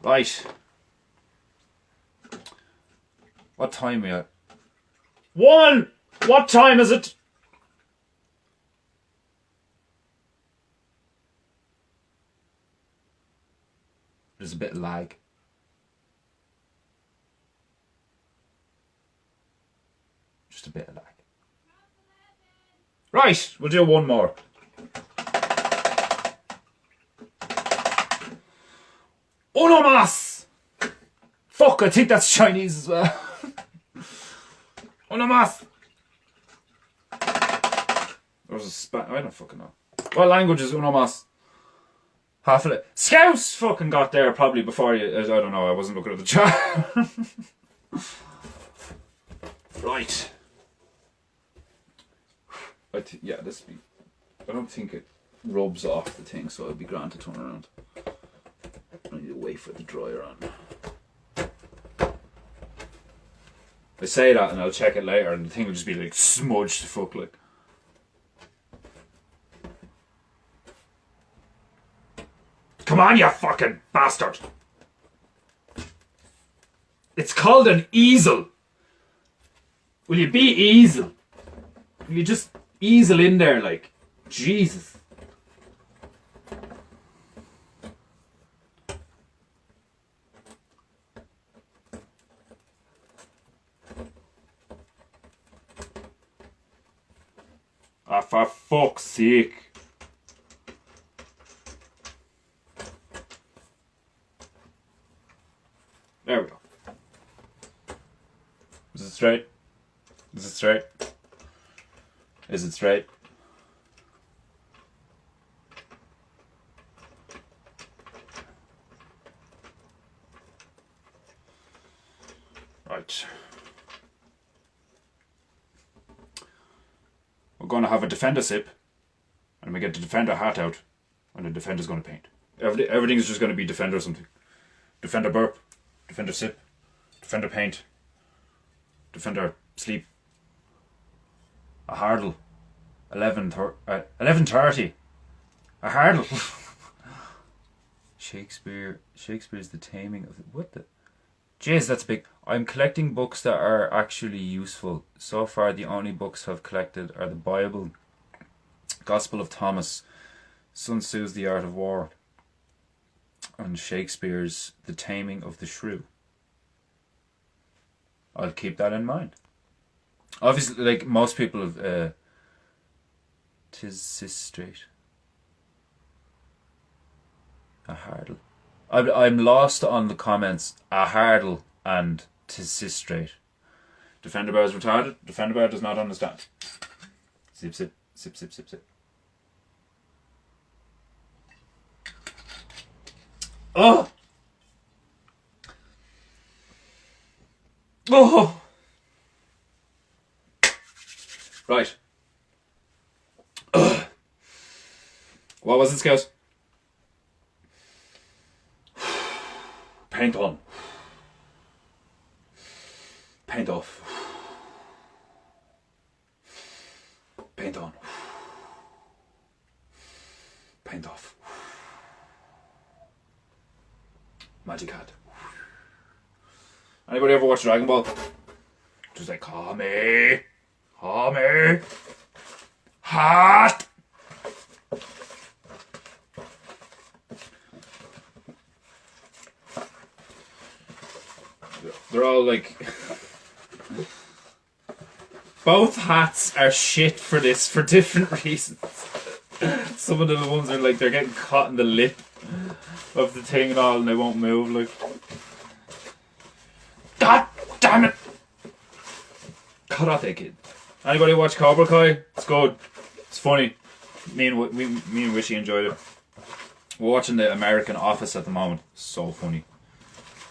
Right. What time are we at? 1! What time is it? There's a bit of lag. Just a bit of lag. Right, we'll do one more. Uno más! Fuck, I think that's Chinese as well. Uno más! There's a I don't fucking know. What language is uno más? Half of it. Scouse fucking got there probably before you. I don't know, I wasn't looking at the chat. Right. Yeah, this be. I don't think it rubs off the thing, so it'd be grand to turn around. I need to wait for the dryer on. I say that and I'll check it later and the thing will just be like smudged to fuck like. Come on, you fucking bastard! It's called an easel. Will you be easel? Will you just easel in there like Jesus? Ah, for fuck's sake. There we go. Is it straight? Is it straight? Is it straight? Right. We're going to have a defender sip, and we get the defender hat out, and the defender's going to paint. Everything's just going to be defender or something. Defender burp, defender sip, defender paint, defender sleep. A hardle. 11:30. A hardle. Shakespeare's The Taming of the... What the... Jeez, that's big. I'm collecting books that are actually useful. So far, the only books I've collected are the Bible, Gospel of Thomas, Sun Tzu's The Art of War, and Shakespeare's The Taming of the Shrew. I'll keep that in mind. Obviously, like most people have... Tis straight. A hardle. I'm lost on the comments. A hardle and tis straight. Defender Bear is retarded. Defender Bear does not understand. Sip, sip, sip, sip, sip, sip. Oh! Oh! Right. Ugh. What was it, Scout? Paint on. Paint off. Paint on. Paint off. Magic hat. Anybody ever watch Dragon Ball? Just like, call me. Call me. Hot. They're all like... Both hats are shit for this for different reasons. Some of the ones are like they're getting caught in the lip of the thing and all and they won't move like... God damn it! Karate Kid. Anybody watch Cobra Kai? It's good. It's funny. Me and Wishy enjoyed it. We're watching the American Office at the moment. So funny.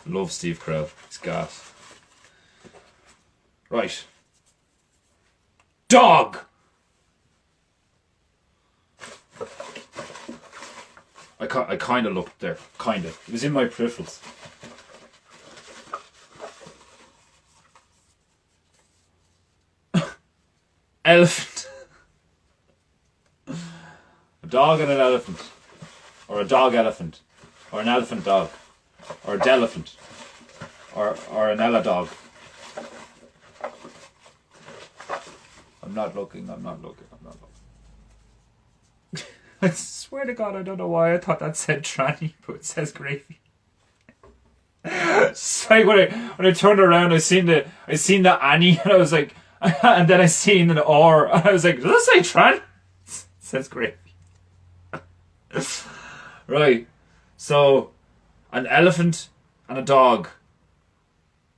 Love Steve Carell. He's gas. Right. Dog! I kind of looked there. Kind of. It was in my peripherals. Elephant. A dog and an elephant. Or a dog elephant. Or an elephant dog. Or a delephant. Or an ella dog. I'm not looking. I swear to God, I don't know why I thought that said tranny, but it says gravy. It's like when I turned around, I seen the Annie, and I was like, and then I seen an R, and I was like, does it say tran? It says gravy. Right, so an elephant and a dog.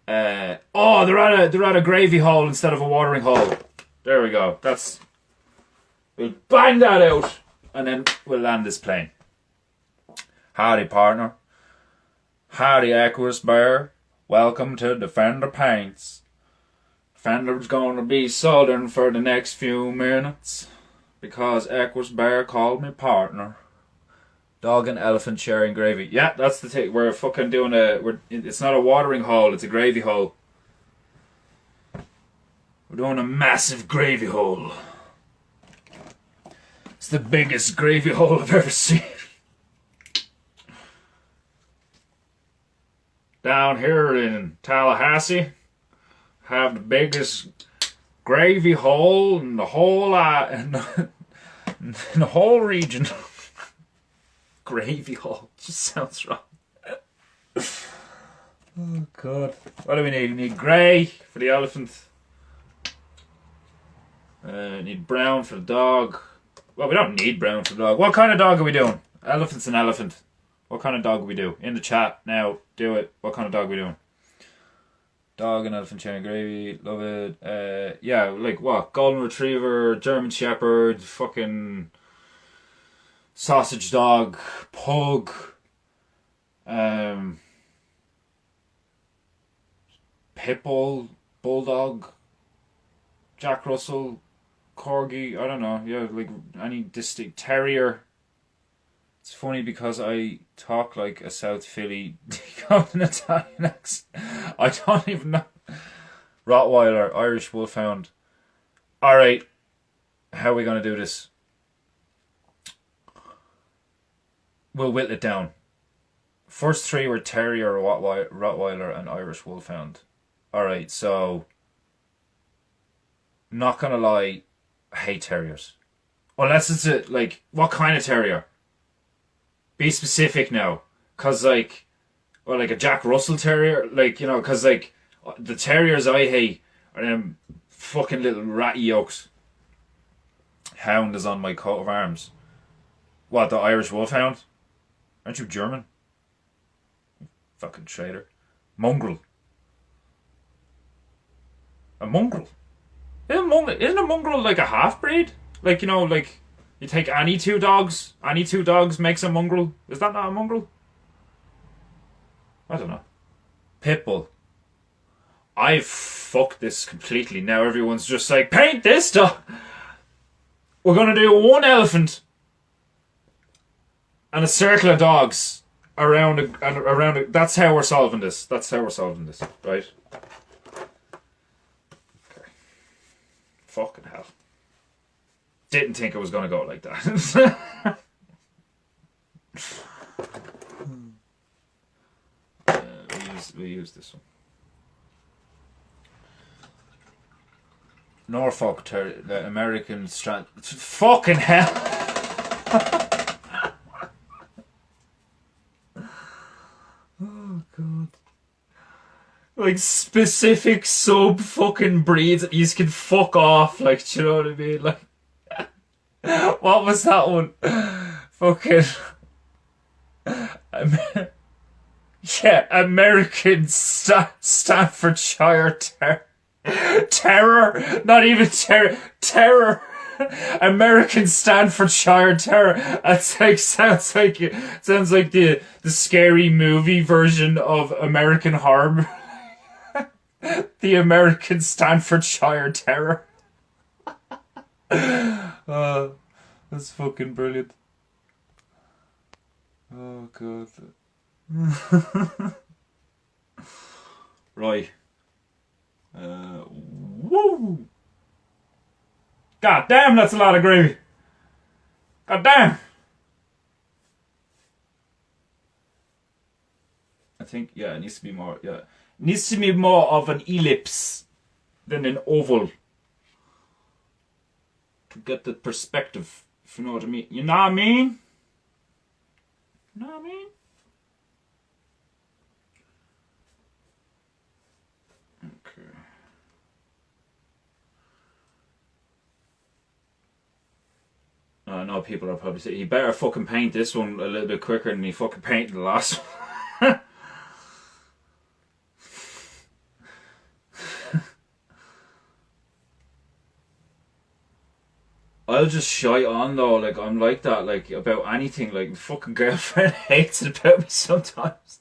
They're at a gravy hole instead of a watering hole. There we go. We'll bang that out, and then we'll land this plane. Howdy, partner. Howdy, Aquas Bear. Welcome to Defender Paints. Defender's gonna be southern for the next few minutes because Aquas Bear called me partner. Dog and elephant sharing gravy. Yeah, that's the thing. We're fucking doing it's not a watering hole, it's a gravy hole. We're doing a massive gravy hole. It's the biggest gravy hole I've ever seen. down here in Tallahassee have the biggest gravy hole in the whole in the whole region. Gravy hole just sounds wrong. Oh god. What do we need? We need grey for the elephant. Need brown for the dog. Well, we don't need brown for the dog. What kind of dog are we doing? Elephant's an elephant. What kind of dog are we do? In the chat now. Do it. What kind of dog are we doing? Dog and elephant cherry gravy. Love it. Yeah, like what? Golden Retriever, German Shepherd, fucking sausage dog, pug, pit bull, bulldog, Jack Russell, corgi. I don't know. Yeah, like any distinct terrier. It's funny because I talk like a South Philly decoding Italian accent. I don't even know. Rottweiler, Irish Wolfhound. Alright, how are we going to do this? We'll whittle it down. First three were Terrier, Rottweiler, and Irish Wolfhound. Alright, so not going to lie, I hate terriers. Unless it's like, what kind of terrier? Be specific now, cause like, well, like a Jack Russell Terrier, like, you know, cause like the terriers I hate are them fucking little ratty yokes. Hound is on my coat of arms. What, the Irish Wolfhound? Aren't you German? Fucking traitor. Mongrel. A mongrel. Isn't a mongrel like a half breed? Like, you know, like. You take any two dogs makes a mongrel. Is that not a mongrel? I don't know. Pitbull. I've fucked this completely. Now everyone's just like, paint this dog. We're going to do one elephant and a circle of dogs around it. That's how we're solving this. Right? Okay. Fucking hell. Didn't think it was going to go like that. We use this one. Norfolk Terrier, the American Strand. Fucking hell! Oh god. Like specific sub fucking breeds that you can fuck off, like, do you know what I mean? Like, what was that one? Fucking yeah, American Staffordshire Terror. Not even terror. American Staffordshire Terror. That's like sounds like the scary movie version of American Horror. The American Staffordshire Terror. That's fucking brilliant. Oh god. Right. Woo! God damn, that's a lot of gravy. God damn. I think, yeah, it needs to be more, yeah. It needs to be more of an ellipse than an oval. To get the perspective, if you know what I mean. You know what I mean? You know what I mean? Okay. I know people are probably saying, he better fucking paint this one a little bit quicker than he fucking painted the last one. I'll just shy on though, like I'm like that, like about anything, like my fucking girlfriend hates it about me sometimes.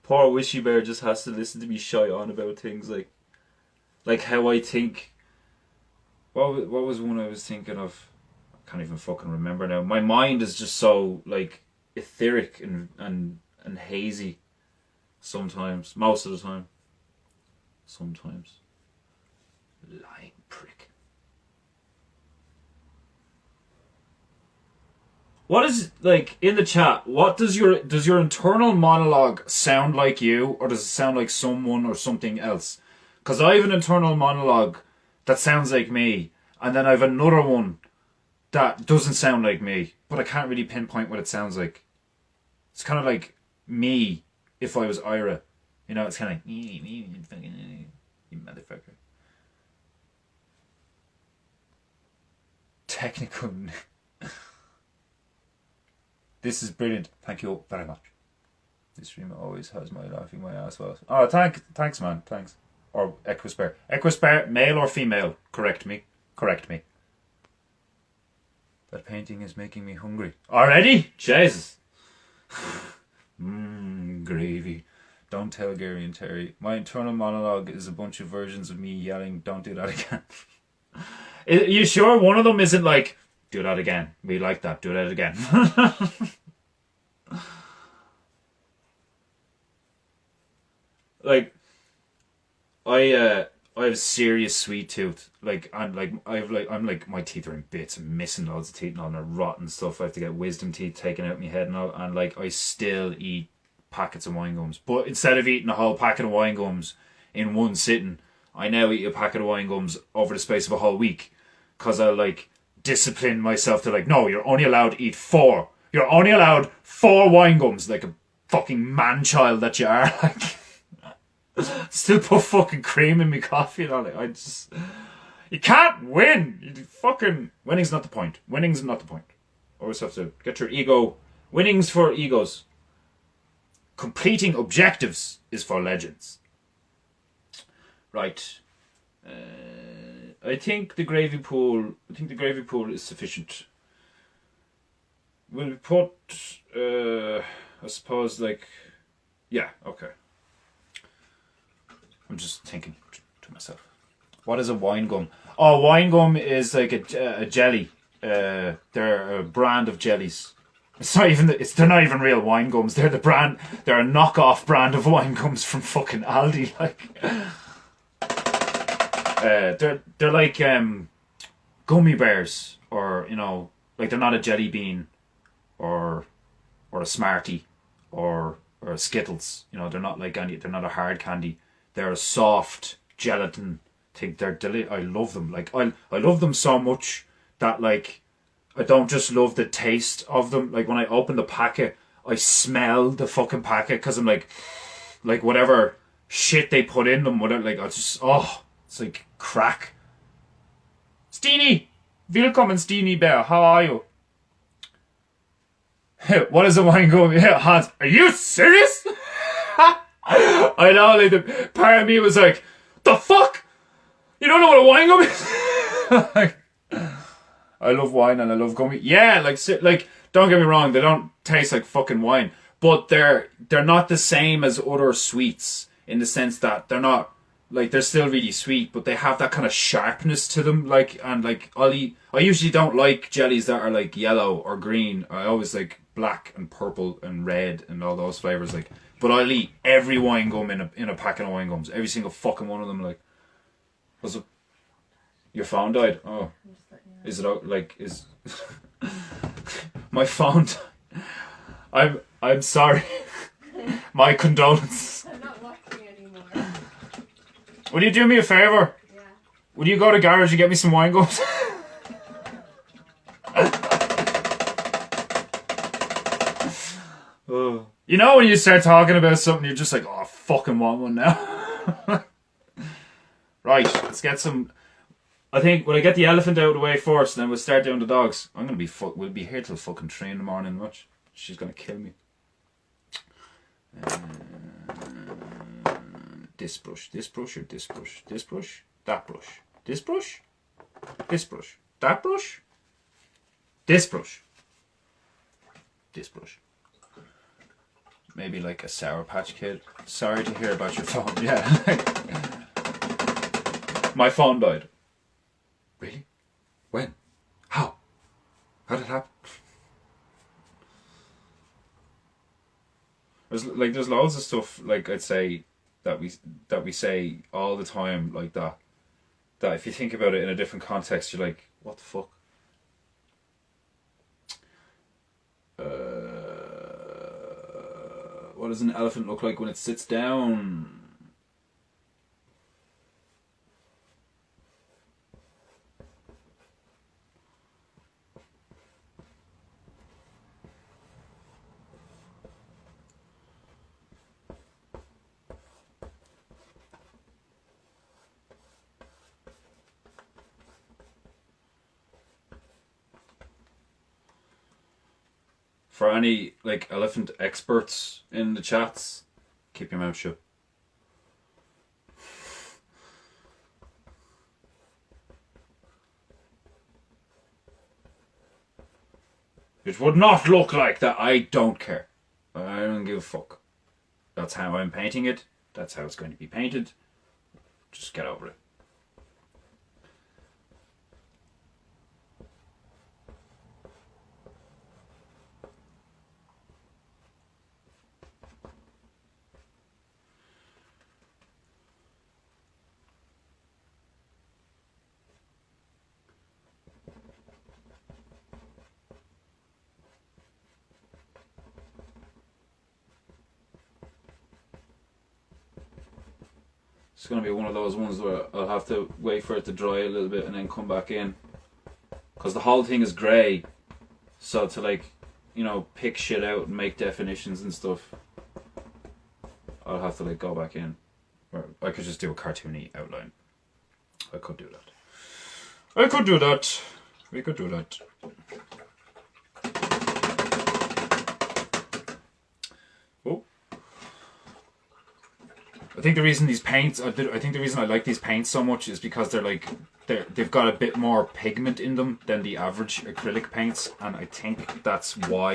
Poor Wishy Bear just has to listen to me shy on about things like how I think. What was one I was thinking of? I can't even fucking remember now. My mind is just so like etheric and hazy sometimes, most of the time. Sometimes. Lying prick. What is, like, in the chat, what does your internal monologue sound like you, or does it sound like someone or something else? Because I have an internal monologue that sounds like me, and then I have another one that doesn't sound like me, but I can't really pinpoint what it sounds like. It's kind of like me if I was Ira. You know, it's kind of like, you motherfucker. Technical. This is brilliant. Thank you very much. This stream always has my laughing my ass off. Oh, thanks, man. Thanks. Or Equispare. Equispare, male or female? Correct me. That painting is making me hungry. Already? Jesus. Gravy. Don't tell Gary and Terry. My internal monologue is a bunch of versions of me yelling, don't do that again. Are you sure one of them isn't like, do that again? We like that. Do that again. Like, I have a serious sweet tooth. I'm like my teeth are in bits. I'm missing loads of teeth and all, and they're rotten stuff. I have to get wisdom teeth taken out of my head and all. And like, I still eat packets of wine gums, but instead of eating a whole packet of wine gums in one sitting, I now eat a packet of wine gums over the space of a whole week, because I like discipline myself to like, no, you're only allowed to eat 4. You're only allowed 4 wine gums, like a fucking man-child that you are. Like, still put fucking cream in my coffee and all. Like, you can't win. Winning's not the point. Always have to get your ego. Winning's for egos. Completing objectives is for legends. Right. I think the gravy pool is sufficient. We'll put, I suppose, like, yeah, okay. I'm just thinking to myself. What is a wine gum? Oh, wine gum is like a jelly. They're a brand of jellies. They're not even real wine gums. They're the brand. They're a knockoff brand of wine gums from fucking Aldi. Like, they're like gummy bears, or you know, like they're not a jelly bean, or a Smartie, or a Skittles. You know, they're not like any. They're not a hard candy. They're a soft gelatin thing. They're I love them. Like I love them so much that like I don't just love the taste of them. Like when I open the packet, I smell the fucking packet because I'm like whatever shit they put in them. Whatever, like it's like crack. Steenie, willkommen Steenie Bear. How are you? What is a wine gum? Yeah, Hans, are you serious? I know, like the part of me was like, the fuck? You don't know what a wine gum is? Like, I love wine and I love gummy. Yeah, like don't get me wrong, they don't taste like fucking wine, but they're not the same as other sweets in the sense that they're not like, they're still really sweet, but they have that kind of sharpness to them. Like, and like I usually don't like jellies that are like yellow or green. I always like black and purple and red and all those flavors. Like, but I'll eat every wine gum in a packet of wine gums. Every single fucking one of them. Like, what's up? Your phone died? Oh. Is it out? Like, is... My phone died. I'm sorry. My condolences. I'm not watching anymore. Will you do me a favour? Yeah. Will you go to the garage and get me some wine gums? Oh. You know when you start talking about something, you're just like, oh, I fucking want one now. Right, let's get some... I think when I get the elephant out of the way first, then we'll start doing the dogs. We'll be here till fucking 3 in the morning. Watch. She's gonna kill me. This brush, or this brush, this brush, that brush, this brush, that brush, this brush, this brush. Maybe like a Sour Patch Kid. Sorry to hear about your phone. Yeah. My phone died. Really? When? How? How did it happen? There's loads of stuff, like, I'd say that we say all the time, like that if you think about it in a different context, you're like, what the fuck? What does an elephant look like when it sits down? For any like elephant experts in the chats, keep your mouth shut. It would not look like that. I don't care. I don't give a fuck. That's how I'm painting it. That's how it's going to be painted. Just get over it. It's going to be one of those ones where I'll have to wait for it to dry a little bit and then come back in. Because the whole thing is grey. So to like, you know, pick shit out and make definitions and stuff, I'll have to like go back in. Or I could just do a cartoony outline. I could do that. We could do that. Oh. I think the reason I like these paints so much is because they've got a bit more pigment in them than the average acrylic paints, and I think that's why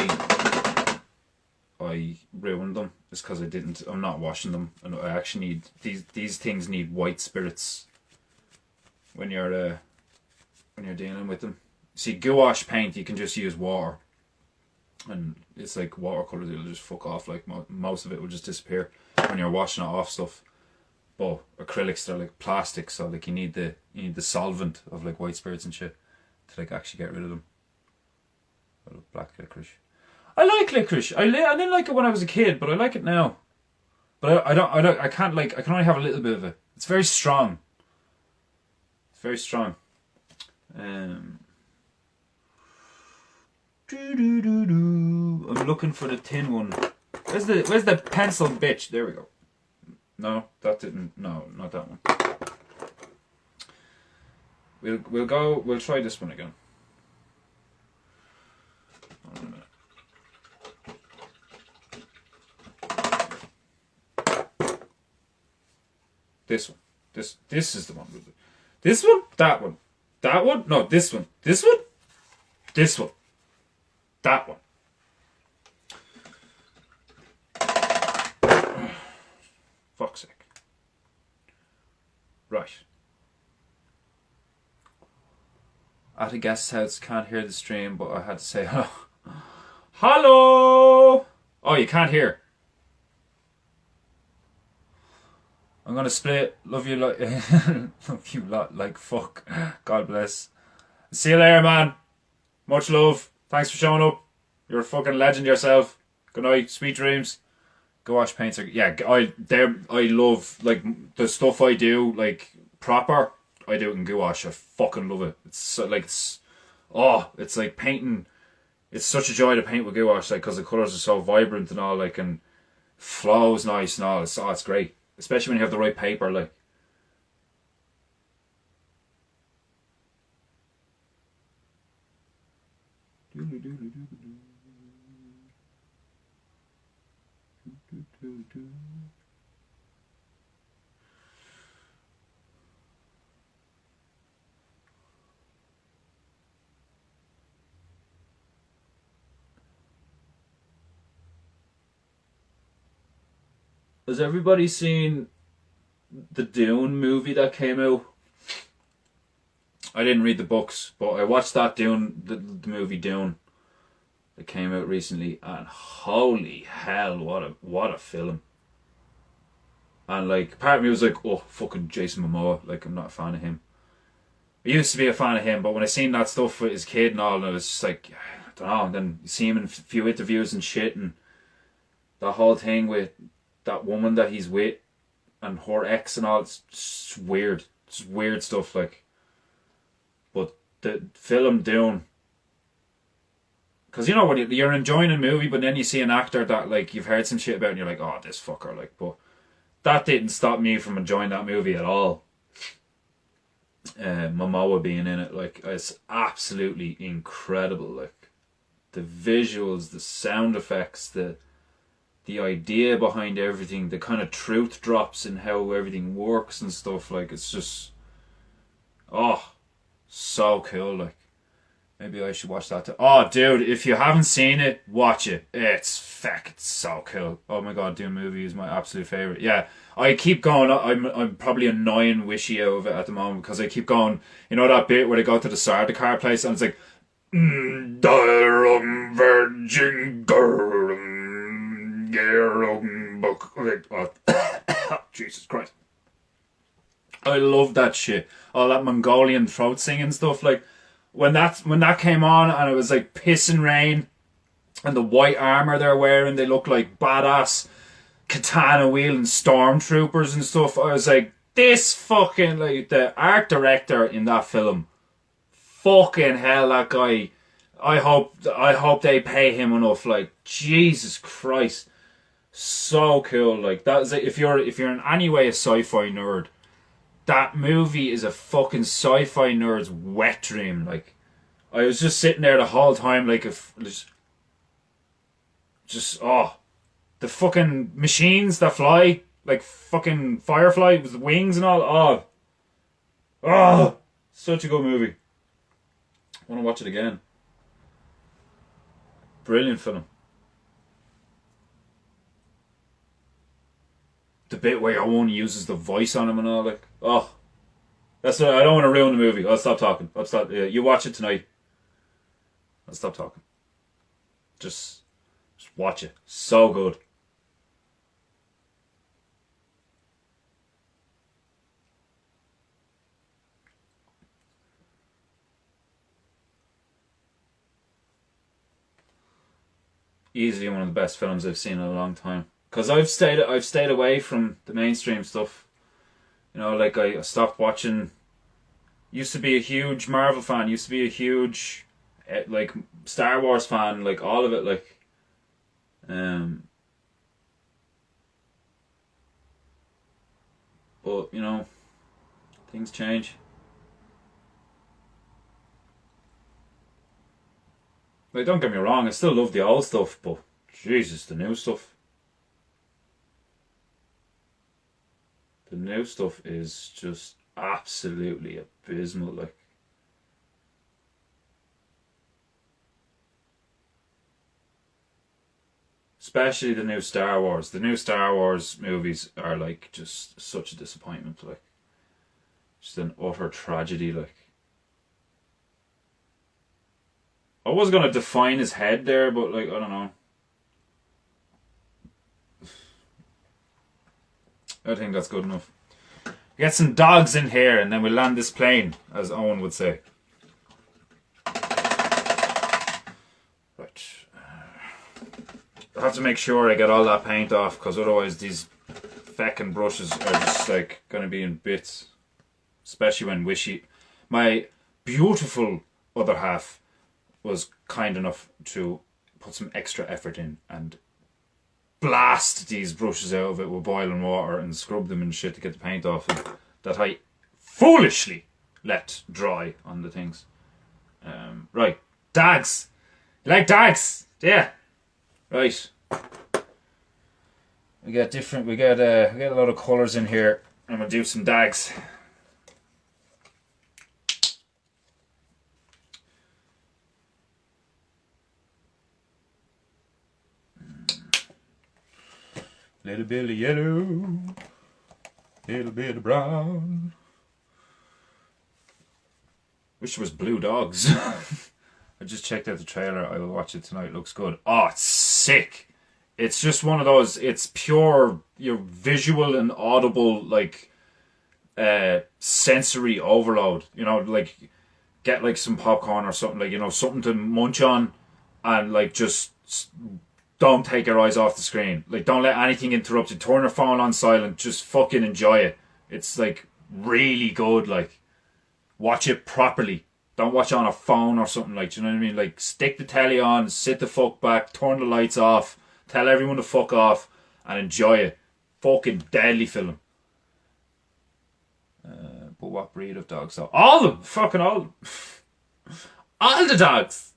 I ruined them. Is because I'm not washing them, and I actually need these things need white spirits when you're dealing with them. See, gouache paint you can just use water, and it's like watercolors, it'll just fuck off. Like most of it will just disappear when you're washing it off stuff. But acrylics, they're like plastic, so like you need the solvent of like white spirits and shit to like actually get rid of them. I love black licorice. I like licorice. I didn't like it when I was a kid, but I like it now. But I can only have a little bit of it. It's very strong. It's very strong. I'm looking for the tin one. Where's the pencil, bitch? There we go. No, that didn't. No, not that one. We'll try this one again. Hold on a minute. This one. This is the one. This one? That one. That one? No, this one. This one? This one. That one. Fuck's sake. Right. At a guest house, can't hear the stream, but I had to say hello. Hello! Oh, you can't hear. I'm gonna split. Love you like love you lot like fuck. God bless. See you later, man. Much love. Thanks for showing up. You're a fucking legend yourself. Good night. Sweet dreams. Gouache paints are I love like the stuff I do like proper. I do it in gouache. I fucking love it. It's so, like it's like painting. It's such a joy to paint with gouache, like because the colours are so vibrant and all, like, and flows nice and all. It's great, especially when you have the right paper, like. Has everybody seen the Dune movie that came out? I didn't read the books, but I watched that Dune, the movie Dune, that came out recently, and holy hell, what a film! And like, part of me was like, oh, fucking Jason Momoa, like I'm not a fan of him. I used to be a fan of him, but when I seen that stuff with his kid and all, and I was just like, I don't know. And then you see him in a few interviews and shit, and that whole thing with that woman that he's with and her ex and all. It's just weird. It's weird stuff, like. But the film doing, because you know when you're enjoying a movie, but then you see an actor that like you've heard some shit about, and you're like, oh, this fucker, like. But that didn't stop me from enjoying that movie at all. Momoa being in it, like, it's absolutely incredible. Like, the visuals, the sound effects, the idea behind everything, the kind of truth drops in how everything works and stuff. Like, it's just, oh, so cool. Like, maybe I should watch that too. Oh, dude, if you haven't seen it, watch it. It's so cool. Oh my god, Dune movie is my absolute favorite. Yeah, I keep going. I'm probably annoying Wishy out of it at the moment because I keep going. You know that bit where they go to the Sardaukar place and it's like, Virgin girl, book. Oh, Jesus Christ. I love that shit. All that Mongolian throat singing stuff. Like, when that came on and it was like pissing rain and the white armor they're wearing, they look like badass katana wielding stormtroopers and stuff. I was like, this fucking, like, the art director in that film, fucking hell, that guy. I hope they pay him enough. Like, Jesus Christ, so cool. Like, that is, if you're in any way a sci-fi nerd, that movie is a fucking sci-fi nerd's wet dream. Like, I was just sitting there the whole time, like, if just the fucking machines that fly, like fucking Firefly with the wings and all. Such a good movie. I want to watch it again. Brilliant film. The bit where Owen uses the voice on him and all, like, that's what, I don't want to ruin the movie. I'll stop talking. You watch it tonight. I'll stop talking. Just watch it. So good. Easily one of the best films I've seen in a long time. Because I've stayed away from the mainstream stuff. You know, like, I stopped watching. Used to be a huge Marvel fan. Used to be a huge, like, Star Wars fan. Like, all of it. Like, but you know, things change. Like, don't get me wrong. I still love the old stuff, but Jesus, the new stuff. The new stuff is just absolutely abysmal, like. Especially the new Star Wars. The new Star Wars movies are like just such a disappointment, like. Just an utter tragedy, like. I was gonna define his head there, but like, I don't know. I think that's good enough. Get some dogs in here and then we'll land this plane, as Owen would say. Right. I have to make sure I get all that paint off, because otherwise these feckin' brushes are just like going to be in bits. Especially when Wishy, my beautiful other half, was kind enough to put some extra effort in and blast these brushes out of it with boiling water and scrub them and shit to get the paint off them, that I foolishly let dry on the things. Right, dags. You like dags? Yeah. Right. We get a lot of colours in here, and we'll do some dags. Little bit of yellow, little bit of brown. Wish it was Blue Dogs. I just checked out the trailer. I will watch it tonight. It looks good. Oh, it's sick. It's just one of those. It's pure, your visual and audible, like, sensory overload. You know, like, get like some popcorn or something, like, you know, something to munch on, and like just don't take your eyes off the screen. Like, don't let anything interrupt you. Turn your phone on silent. Just fucking enjoy it. It's like really good. Like, watch it properly. Don't watch it on a phone or something. Like, do you know what I mean? Like, stick the telly on, sit the fuck back, turn the lights off, tell everyone to fuck off, and enjoy it. Fucking deadly film. But what breed of dogs though? All of them! Fucking all of them. All the dogs!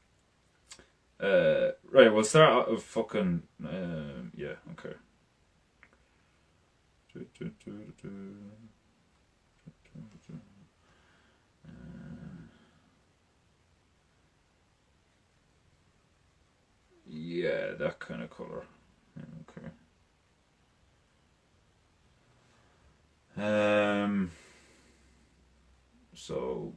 Right, we'll start out with fucking... yeah, okay. Yeah, that kind of colour. Okay. So...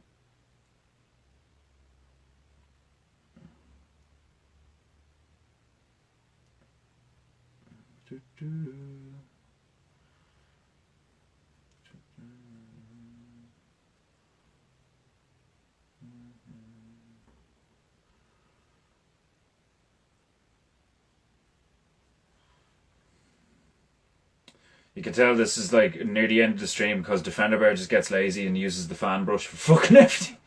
You can tell this is like near the end of the stream because Defender Bear just gets lazy and uses the fan brush for fucking everything.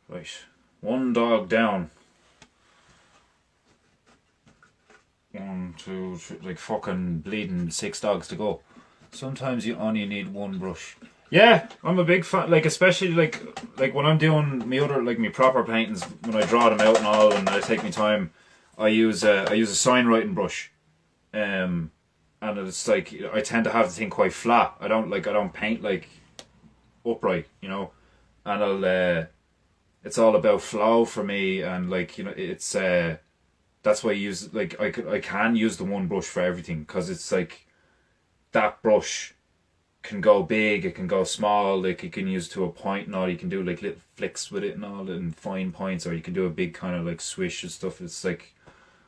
Right, one dog down. 1, 2, 3, like fucking bleeding 6 dogs to go. Sometimes you only need one brush. Yeah, I'm a big fan. Like especially like when I'm doing me other like me proper paintings, when I draw them out and all, and I take my time, I use a sign writing brush, and it's like I tend to have the thing quite flat. I don't paint like upright, you know, and I'll. It's all about flow for me, and like you know, it's that's why I use like I can use the one brush for everything because it's like that brush can go big, it can go small, like you can use to a point and all. You can do like little flicks with it and all, and fine points, or you can do a big kind of like swish and stuff. It's like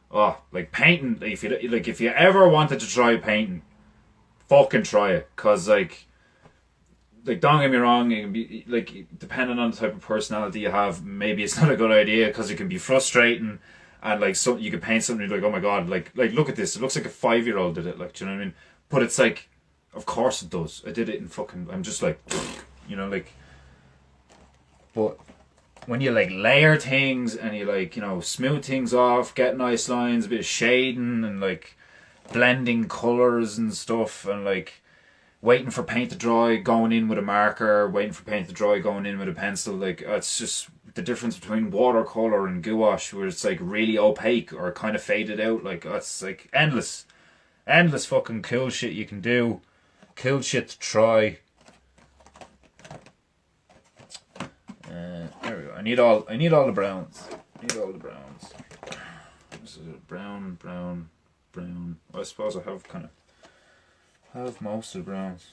like painting. If you ever wanted to try painting, fucking try it, cause like don't get me wrong, it can be like depending on the type of personality you have, maybe it's not a good idea because it can be frustrating, and like so you could paint something like, oh my god, like look at this, it looks like a 5-year-old did it, like, do you know what I mean? But it's like, of course it does. I did it in fucking. I'm just like, you know, like. But when you like layer things and you like, you know, smooth things off, get nice lines, a bit of shading and like blending colors and stuff, and like waiting for paint to dry, going in with a marker, waiting for paint to dry, going in with a pencil. Like, it's just the difference between watercolor and gouache, where it's like really opaque or kind of faded out. Like, that's like endless fucking cool shit you can do, cool shit to try. There we go. I need all the browns. This is brown. Well, I suppose I have most of the browns.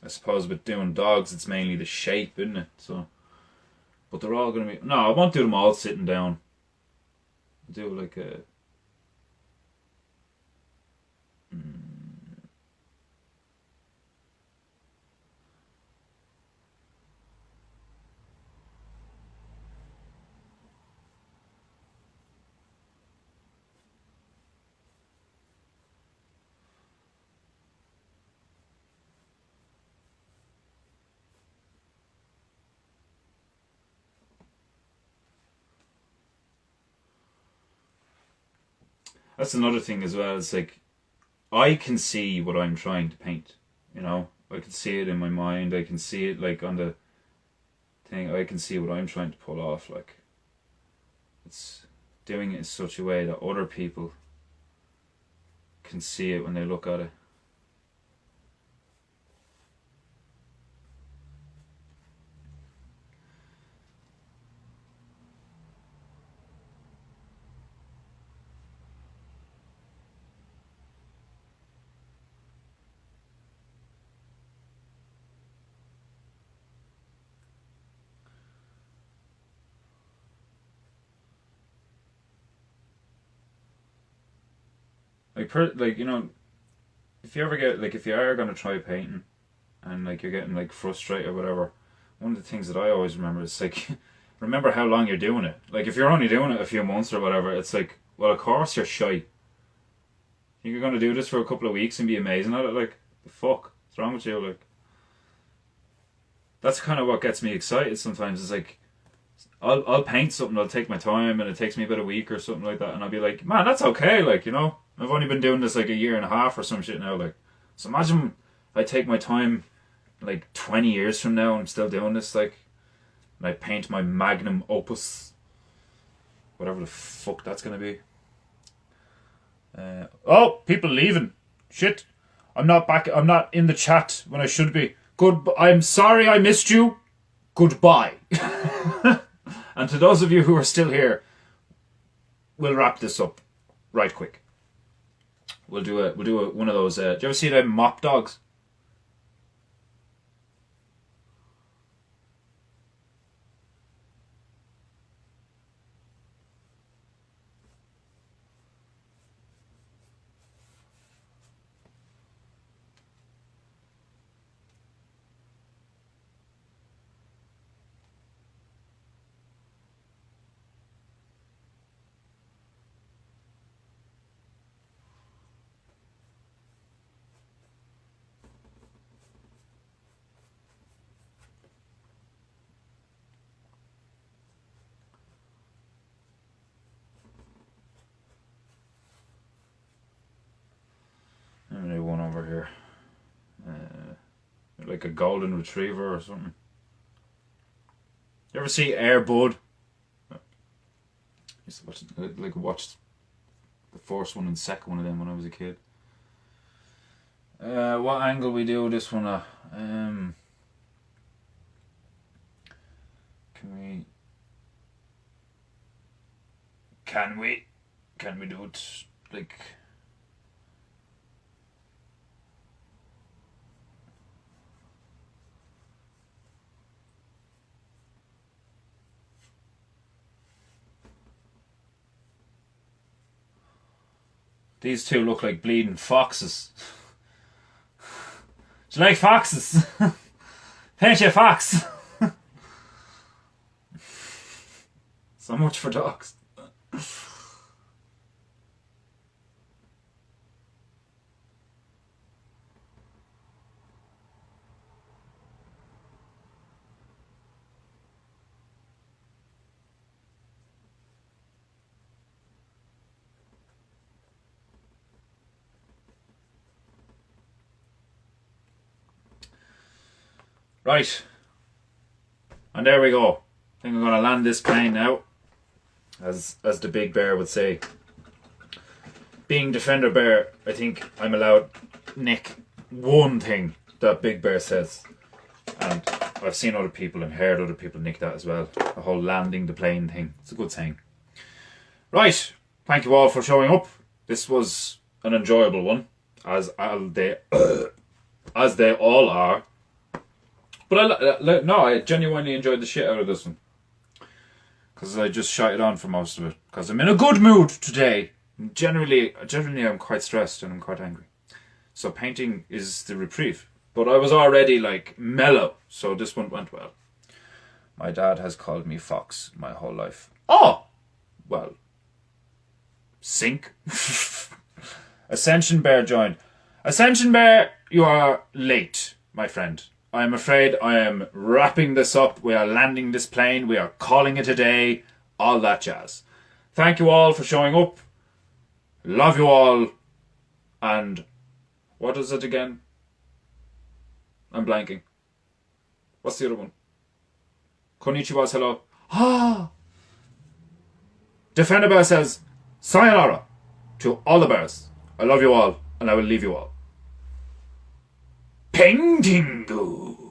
I suppose with doing dogs, it's mainly the shape, isn't it? So, but they're all gonna be. No, I won't do them all sitting down. I'll do like a. That's another thing as well. It's like I can see what I'm trying to paint. You know, I can see it in my mind. I can see it like on the thing. I can see what I'm trying to pull off. Like, It's doing it in such a way that other people can see it when they look at it. Like, you know, if you ever get, like, if you are gonna try painting and like you're getting like frustrated or whatever, one of the things that I always remember is like, remember how long you're doing it. Like, if you're only doing it a few months or whatever, it's like, well, of course you're shy. You're gonna do this for a couple of weeks and be amazing at it. Like, the fuck, what's wrong with you? Like, that's kind of what gets me excited. Sometimes it's like, I'll paint something, I'll take my time, and it takes me about a week or something like that, and I'll be like, man, that's okay. Like, you know, I've only been doing this like a year and a half or some shit now. Like, so imagine I take my time, like 20 years from now, and I'm still doing this. Like, and I paint my magnum opus, whatever the fuck that's gonna be. Oh, people leaving. Shit, I'm not back. I'm not in the chat when I should be. Good. I'm sorry I missed you. Goodbye. And to those of you who are still here, we'll wrap this up right quick. We'll do one of those. Do you ever see them mop dogs? I'm gonna do one over here. Like a golden retriever or something. You ever see Air Bud? I used to watch the first one and second one of them when I was a kid. What angle we do this one at? Can we do it like? These two look like bleeding foxes. Do you like foxes? Paint you a fox. So much for dogs. Right. And there we go. I think I'm going to land this plane now. As the big bear would say. Being Defender Bear, I think I'm allowed nick one thing that Big Bear says. And I've seen other people and heard other people nick that as well. The whole landing the plane thing. It's a good saying. Right. Thank you all for showing up. This was an enjoyable one. As they all are. But I genuinely enjoyed the shit out of this one. Because I just shouted on for most of it. Because I'm in a good mood today. Generally I'm quite stressed and I'm quite angry. So painting is the reprieve. But I was already like mellow. So this one went well. My dad has called me Fox my whole life. Oh! Well. Sink. Ascension Bear joined. Ascension Bear, you are late, my friend. I am afraid I am wrapping this up. We are landing this plane. We are calling it a day. All that jazz. Thank you all for showing up. Love you all. And what is it again? I'm blanking. What's the other one? Konnichiwa's hello. Ah! Defender Bear says, sayonara to all the bears. I love you all, and I will leave you all. Painteingu.